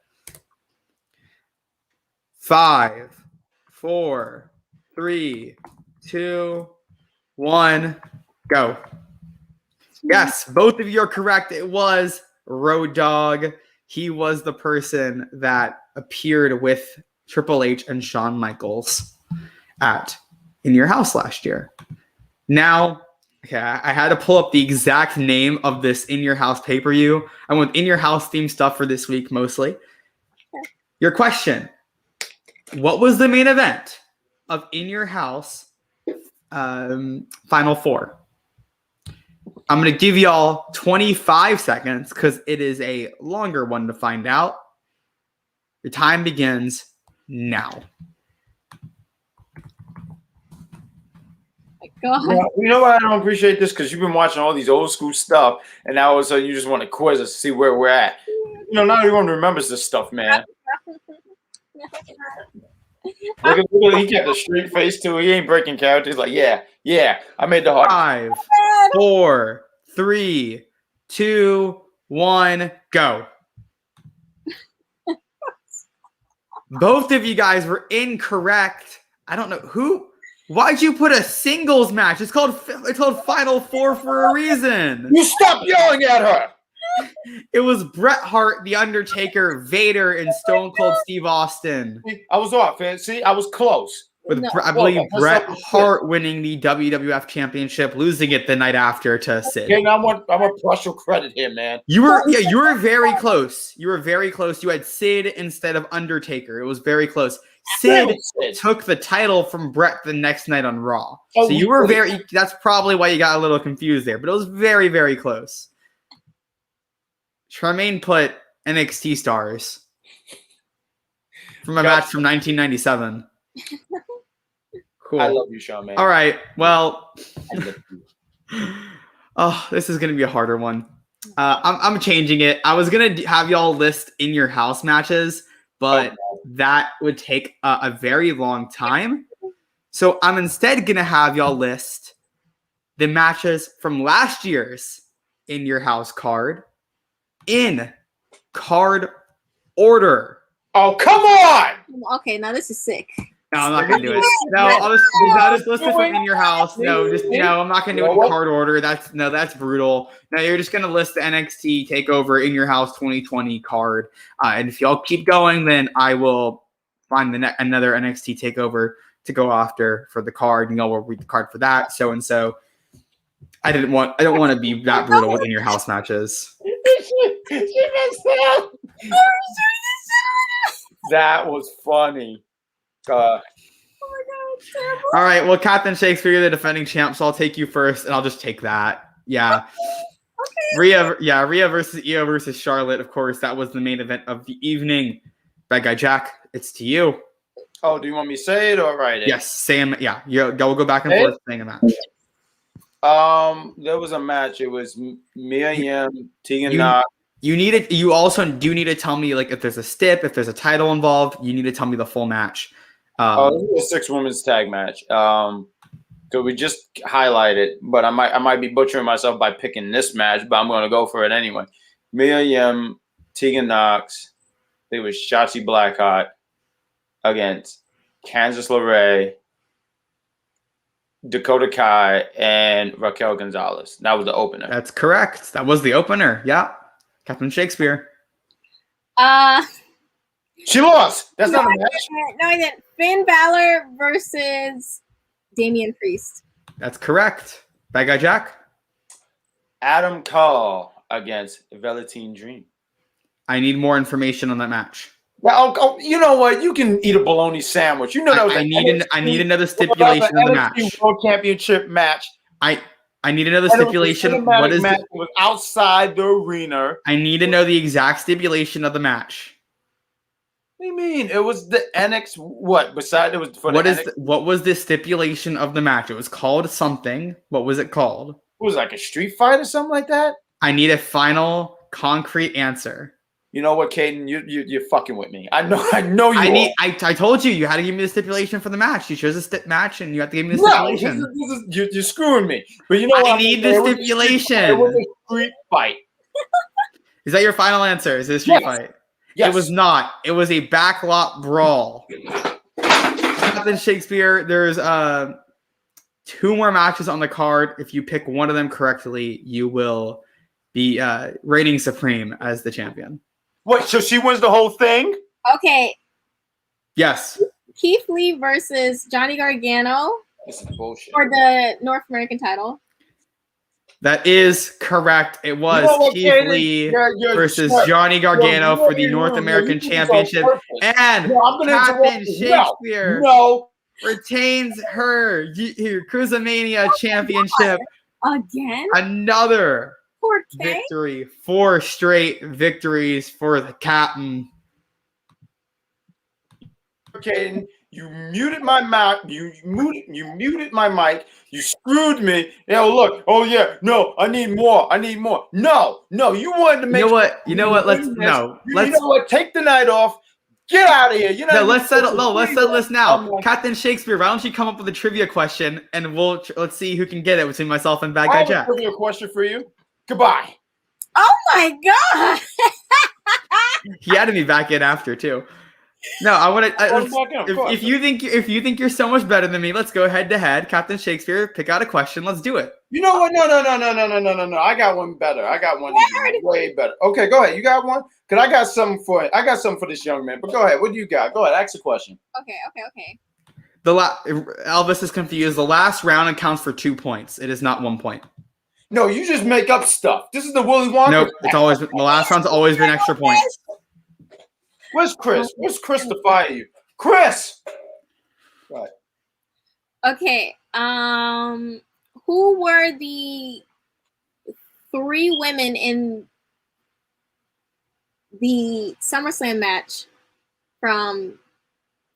5, 4, 3, 2, 1, go. Yes, both of you are correct. It was Road Dogg. He was the person that appeared with Triple H and Shawn Michaels at In Your House last year. Now, okay, I had to pull up the exact name of this In Your House pay-per-view. I went In Your House themed stuff for this week mostly. Your question, what was the main event of In Your House Final Four? I'm going to give y'all 25 seconds because it is a longer one to find out. Your time begins now. God. Well, you know why I don't appreciate this? Because you've been watching all these old school stuff, and now all of a sudden you just want to quiz us to see where we're at. You know, not everyone remembers this stuff, man. Look at he kept a straight face too. He ain't breaking character. He's like, yeah, I made the hard. 5, 4, 3, 2, 1, go. Both of you guys were incorrect. I don't know who. Why'd you put a singles match? It's called Final Four for a reason. You stop yelling at her. It was Bret Hart, The Undertaker, Vader, and Stone Cold Steve Austin. I was off, man. See, I was close. With I believe Bret Hart winning the WWF Championship, losing it the night after to Sid. Okay, now I'm gonna partial credit here, man. You were very close. You were very close. You had Sid instead of Undertaker. It was very close. Sid took the title from Bret the next night on Raw. So you were that's probably why you got a little confused there, but it was very, very close. Charmaine put NXT stars from a match from 1997. Cool. I love you, Charmaine. All right. Well, this is going to be a harder one. I'm changing it. I was going to have y'all list in your house matches, but that would take a very long time. So I'm instead going to have y'all list the matches from last year's in your house card in card order. Oh, come on! Okay, now this is sick. No, I'm not gonna do it. No, I'll just list it from in your house. No, I'm not gonna do it in card order. That's brutal. No, you're just gonna list the NXT Takeover in your house 2020 card. And if y'all keep going, then I will find another NXT Takeover to go after for the card, and y'all will read the card for that. So and so. I don't want to be that brutal with in your house matches. She messed up. That was funny. Oh my God, terrible. All right, well, Captain Shaykespeare, you're the defending champ, so I'll take you first, and I'll just take that. Yeah. Okay. Rhea versus Io versus Charlotte. Of course, that was the main event of the evening. Badguy Jack, it's to you. Oh, do you want me to say it or write it? Yes, Sam. Yeah, we'll go back and forth saying a match. There was a match. It was Mia Yim, Tegan Knox. You also do need to tell me, like, if there's a stip, if there's a title involved. You need to tell me the full match. This is a 6-women's tag match. So we just highlighted, but I might be butchering myself by picking this match, but I'm going to go for it anyway. Mia Yim, Tegan Knox. It was Shotzi Blackheart against Kansas LeRae, Dakota Kai, and Raquel Gonzalez. That was the opener. That's correct. That was the opener. Yeah. Captain Shaykespeare. She lost. That's not a match. No, I didn't. Finn Balor versus Damian Priest. That's correct. Badguy Jack. Adam Cole against Velveteen Dream. I need more information on that match. Well, you know what? You can eat a bologna sandwich. You know that was I need another stipulation of the match. World Championship match. I need another stipulation. What is it? Was outside the arena. I need to know the exact stipulation of the match. What do you mean? It was the NXT. What? Besides, it was for what was the stipulation of the match? It was called something. What was it called? It was like a street fight or something like that. I need a final, concrete answer. You know what, Caden? You're fucking with me. I know you. I told you had to give me the stipulation for the match. You chose a match, and you have to give me the stipulation. You're screwing me. But you know what? I need the stipulation. It was a street fight. Is that your final answer? Is it a street fight? Yes. It was not. It was a backlot brawl. Captain Shaykespeare, there's 2 more matches on the card. If you pick one of them correctly, you will be reigning supreme as the champion. What? So she wins the whole thing? Okay. Yes. Keith Lee versus Johnny Gargano. This is bullshit. For the North American title. That is correct. It was Keith Lee versus Johnny Gargano for the North American Championship. And Captain Shaykespeare retains her Cruisermania Championship. Again? Another 4K? victory. 4 straight victories for the captain. Caden. You muted my mouth. You muted my mic. You screwed me. Look. Oh yeah. No, I need more. No. You wanted to make. You know what? Let's no. You know what? Take the night off. Get out of here. Let's settle this now. Captain Shaykespeare, why don't you come up with a trivia question and let's see who can get it between myself and Badguy Jack. I have a trivia question for you. Goodbye. Oh my god. He had to be back in after too. No, I want to. If you think you're so much better than me, let's go head to head. Captain Shaykespeare, pick out a question. Let's do it. You know what? No. I got one better. I got one way better. Okay, go ahead. You got one? Cause I got something for this young man. But go ahead. What do you got? Go ahead. Ask the question. Okay. Elvis is confused. The last round counts for 2 points. It is not 1 point. No, you just make up stuff. This is the Willy Wonka. Nope. It's always the last round's always been extra points. Where's Chris? Where's Chris to fire you? Chris! Right. Okay. Who were the 3 women in the SummerSlam match from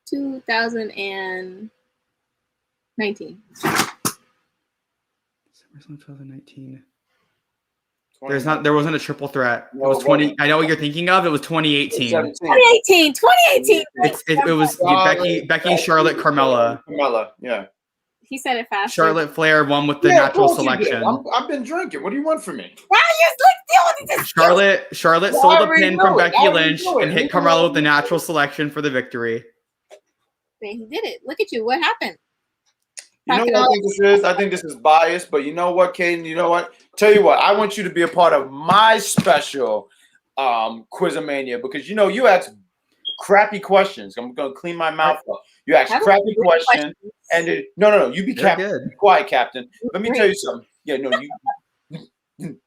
2019? SummerSlam 2019. There wasn't a triple threat. It was 20. I know what you're thinking of. It was 2018. 2018. It was Becky, Charlotte, Carmella. Carmella, yeah. He said it fast. Charlotte Flair won with the natural selection. I've been drinking. What do you want from me? Why are you dealing with this? Charlotte sold a pin from Becky Lynch and hit Carmella with the natural selection for the victory. He did it. Look at you. What happened? You know what I think this is? I think this is biased, but you know what, Caden? You know what? Tell you what, I want you to be a part of my special Quizomania because you ask crappy questions. I'm gonna clean my mouth up. You ask crappy questions, and no, you be quiet, Captain. Let me tell you something. Yeah, no, you.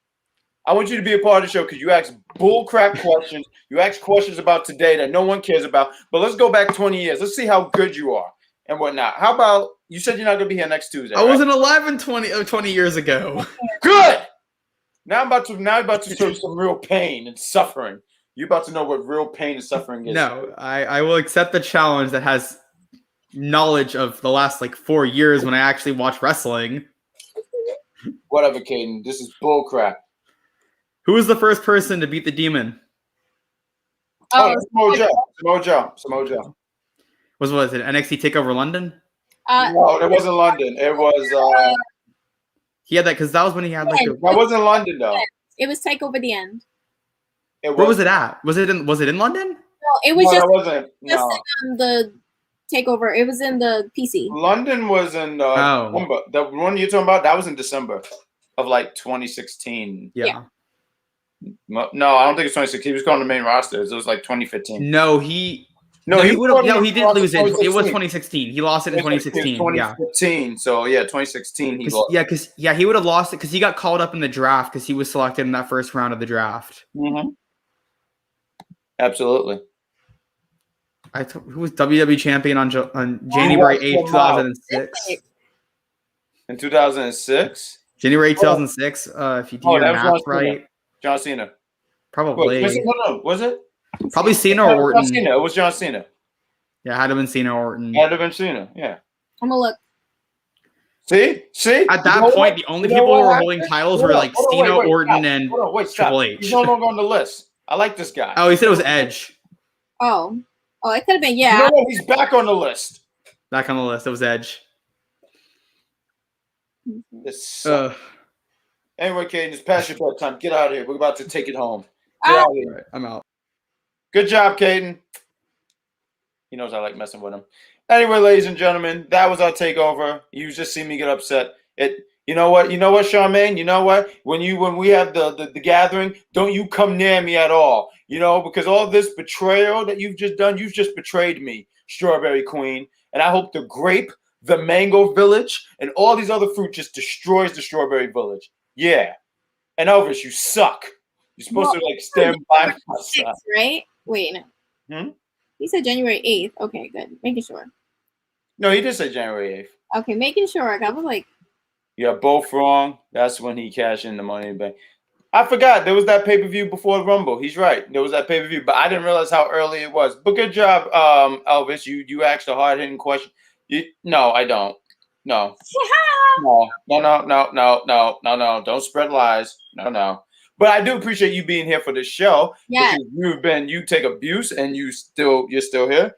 I want you to be a part of the show because you ask bull crap questions. You ask questions about today that no one cares about. But let's go back 20 years. Let's see how good you are and whatnot. How about you said you're not going to be here next Tuesday? I wasn't alive in 20 years ago. Good. Now I'm about to show you some real pain and suffering. You're about to know what real pain and suffering is. No, I will accept the challenge that has knowledge of the last 4 years when I actually watched wrestling. Whatever, Caden. This is bull crap. Who was the first person to beat the Demon? Samoa Joe. Was it NXT Takeover London? No, it wasn't London. It was. He had that because that was when he had that wasn't London though. It was Takeover the End. Where was it at? Was it in London? No, it was it wasn't. No. In the Takeover. It was in the PC. London was in December. The one you're talking about, that was in December of 2016. Yeah. No, I don't think it's 2016. He was going to the main roster. It was 2015. No, he did lose it. It was 2016. He lost it in 2016. 2015. Yeah. So 2016 he lost. He would have lost it because he got called up in the draft because he was selected in that first round of the draft. Mm-hmm. Absolutely. Who was WWE champion on January 8th, 2006? In 2006? January 2006. If you do your math right. John Cena. Probably. Was it? Probably Cena or Orton. It was John Cena. Yeah, it had to have been Cena or Orton. Had to have been Cena, yeah. I'm going to look. See? At that point, the only people who were holding titles were Cena, Orton, and Triple H. He's no longer on the list. I like this guy. Oh, he said it was Edge. Oh, it could have been, yeah. No, he's back on the list. Back on the list. It was Edge. Anyway, Caden, it's past your bedtime. Get out of here. We're about to take it home. Get out of here. Right, I'm out. Good job, Caden. He knows I like messing with him. Anyway, ladies and gentlemen, that was our takeover. You just see me get upset. You know what, Charmaine? You know what? When we have the gathering, don't you come near me at all. Because all this betrayal that you've just done, you've just betrayed me, Strawberry Queen. And I hope the grape, the mango village, and all these other fruit just destroys the strawberry village. Yeah. And Elvis, you suck. You're supposed to stand by my side. Right? Wait, no. He said January 8th. Okay, good. Making sure. No, he did say January 8th. Okay, making sure. I was like, you're both wrong. That's when he cashed in the money in the bank. I forgot there was that pay-per-view before Rumble. He's right. There was that pay-per-view, but I didn't realize how early it was. But good job, Elvis. You asked a hard-hitting question. No, I don't. No. No. Don't spread lies. No. But I do appreciate you being here for the show. Yeah. Because you take abuse and you're still here.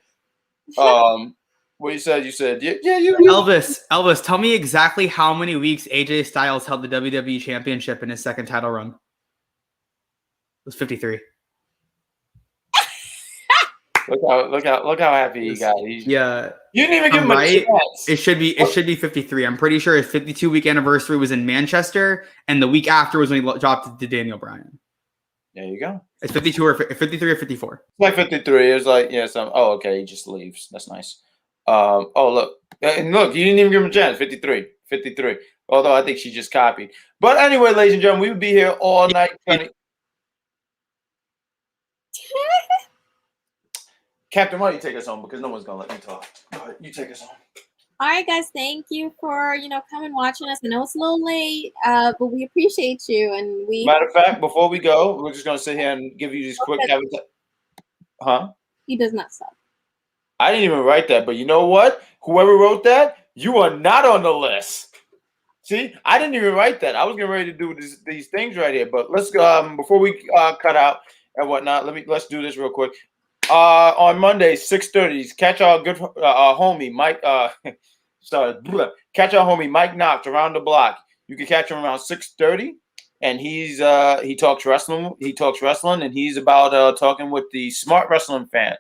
What you said? You. Elvis, tell me exactly how many weeks AJ Styles held the WWE Championship in his second title run. It was 53. Look how happy he got. Yeah. You didn't even give him a chance. It should be 53. I'm pretty sure his 52-week anniversary was in Manchester, and the week after was when he dropped it to Daniel Bryan. There you go. It's 52 or 53 or 54. It's like 53. It was like okay, he just leaves. That's nice. Look, you didn't even give him a chance. 53. Although I think she just copied. But anyway, ladies and gentlemen, we would be here all night. Captain, why don't you take us home? Because no one's gonna let me talk. Go ahead, you take us home. All right, guys. Thank you for coming watching us. I know it's a little late, but we appreciate you. And Matter of fact, before we go, we're just gonna sit here and give you these quick. Huh? He does not stop. I didn't even write that, but you know what? Whoever wrote that, you are not on the list. See, I didn't even write that. I was getting ready to do these things right here, but let's before we cut out and whatnot. Let's do this real quick. On Monday, 6:30, catch our good homie Mike. Catch our homie Mike Knox around the block. You can catch him around 6:30, and he talks wrestling. He talks wrestling, and he's about talking with the smart wrestling fan.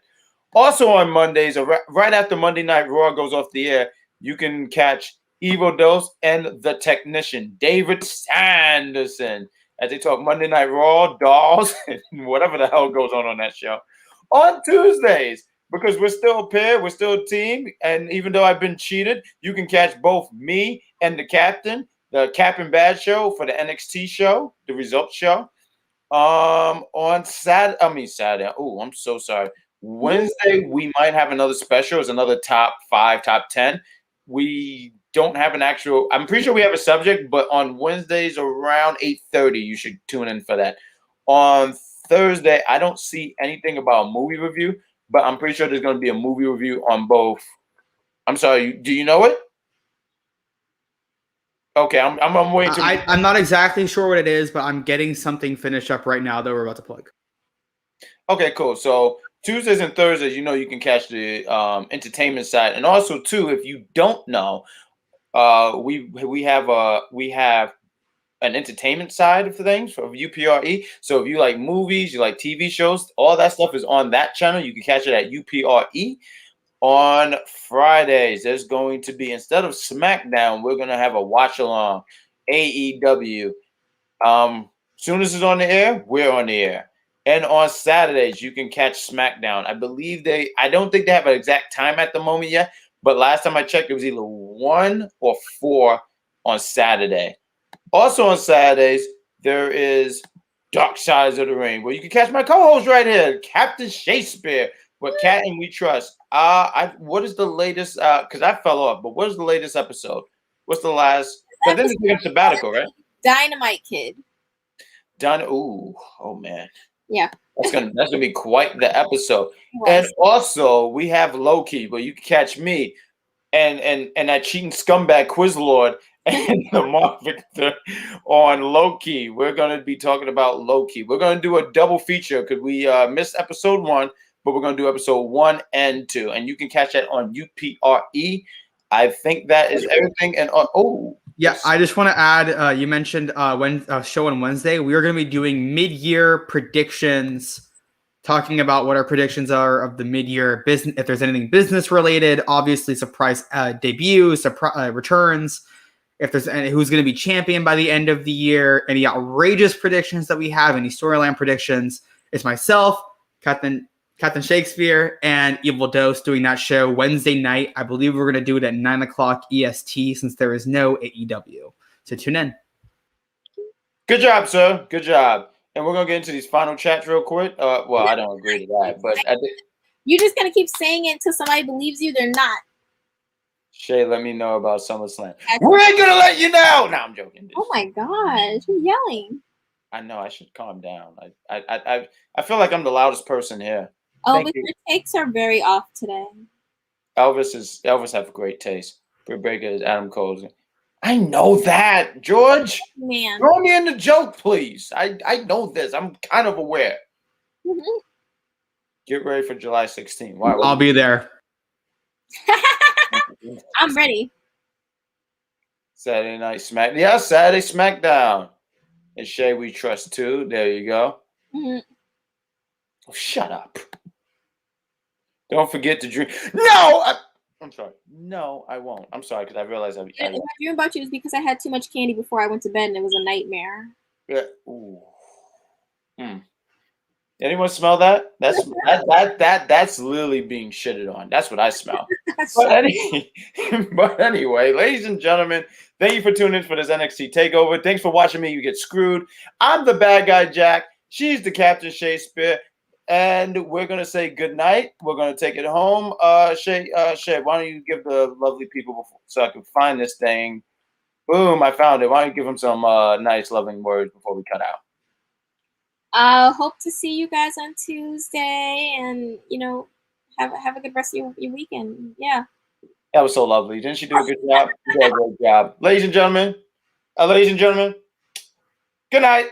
Also on Mondays, right after Monday Night Raw goes off the air, you can catch Evo Dose and the technician David Sanderson as they talk Monday Night Raw, dolls, and whatever the hell goes on that show. On Tuesdays, because we're still a pair, we're still a team, and even though I've been cheated, you can catch both me and the Captain Bad show for the NXT show, the results show. On Saturday. Oh, I'm so sorry. Wednesday, we might have another special. It's another top 5, top 10. We don't have an actual. I'm pretty sure we have a subject, but on Wednesdays around 8:30, you should tune in for that. On Thursday, I don't see anything about a movie review, but I'm pretty sure there's going to be a movie review on both. I'm sorry, do you know it? Okay, I'm waiting. I'm not exactly sure what it is, but I'm getting something finished up right now that we're about to plug. Okay, cool. So Tuesdays and Thursdays, you can catch the entertainment side, and also too, if you don't know, we have an entertainment side of things for UPRE. So if you like movies, you like TV shows, all that stuff is on that channel. You can catch it at UPRE. On Fridays, there's going to be, instead of SmackDown, we're going to have a watch along AEW. Soon as it's on the air, we're on the air. And on Saturdays, you can catch SmackDown. I don't think they have an exact time at the moment yet, but last time I checked, it was either 1 or 4 on Saturday. Also on Saturdays, there is Dark Sides of the Ring, where you can catch my co-host right here, Captain Shaykespeare, with Cat and We Trust. What is the latest? Because I fell off, but what is the latest episode? What's the last? Because then it's a sabbatical, right? Dynamite Kid. Oh man. Yeah. That's gonna be quite the episode. And also we have Loki, where you can catch me and that cheating scumbag Quiz Lord and the Mark Victor on Loki. We're gonna be talking about Loki. We're gonna do a double feature because we missed episode 1, but we're gonna do episode 1 and 2, and you can catch that on UPRE. I think that is everything. And yeah, I just want to add. You mentioned show on Wednesday. We are going to be doing mid-year predictions, talking about what our predictions are of the mid-year business. If there's anything business related, obviously surprise debuts, returns. If there's who's going to be champion by the end of the year, any outrageous predictions that we have, any storyline predictions. It's myself, Captain Shaykespeare, and Evil Dose doing that show Wednesday night. I believe we're going to do it at 9:00 EST since there is no AEW. So tune in. Good job, sir. Good job. And we're going to get into these final chats real quick. Well, I don't agree to that, but you're just going to keep saying it until somebody believes you. They're not. Shay, let me know about SummerSlam. We're going to let you know. No, I'm joking. Oh my gosh, you're yelling. I know I should calm down. I feel like I'm the loudest person here. Oh, but your takes are very off today. Elvis have great taste. Britt Baker is Adam Cole's. I know that, George. Man, Throw me in the joke, please. I know this. I'm kind of aware. Mm-hmm. Get ready for July 16th. I'll be there. I'm ready. Saturday Night Smack. Yeah, Saturday SmackDown. And Shay We Trust too. There you go. Mm-hmm. Oh, shut up. Don't forget to drink. No! I'm sorry. No, I won't. I'm sorry because I realized My dream about you is because I had too much candy before I went to bed and it was a nightmare. Yeah. Ooh. Anyone smell that? That's literally being shitted on. That's what I smell. But anyway, ladies and gentlemen, thank you for tuning in for this NXT Takeover. Thanks for watching me. You get screwed. I'm the bad guy, Jack. She's the Captain Shaykespeare. And we're gonna say good night. We're gonna take it home. Shay, why don't you give the lovely people so I can find this thing? Boom, I found it. Why don't you give them some nice, loving words before we cut out? Hope to see you guys on Tuesday, and have a good rest of your weekend. Yeah. That was so lovely. Didn't she do a good job? She did a great job. Ladies and gentlemen, good night.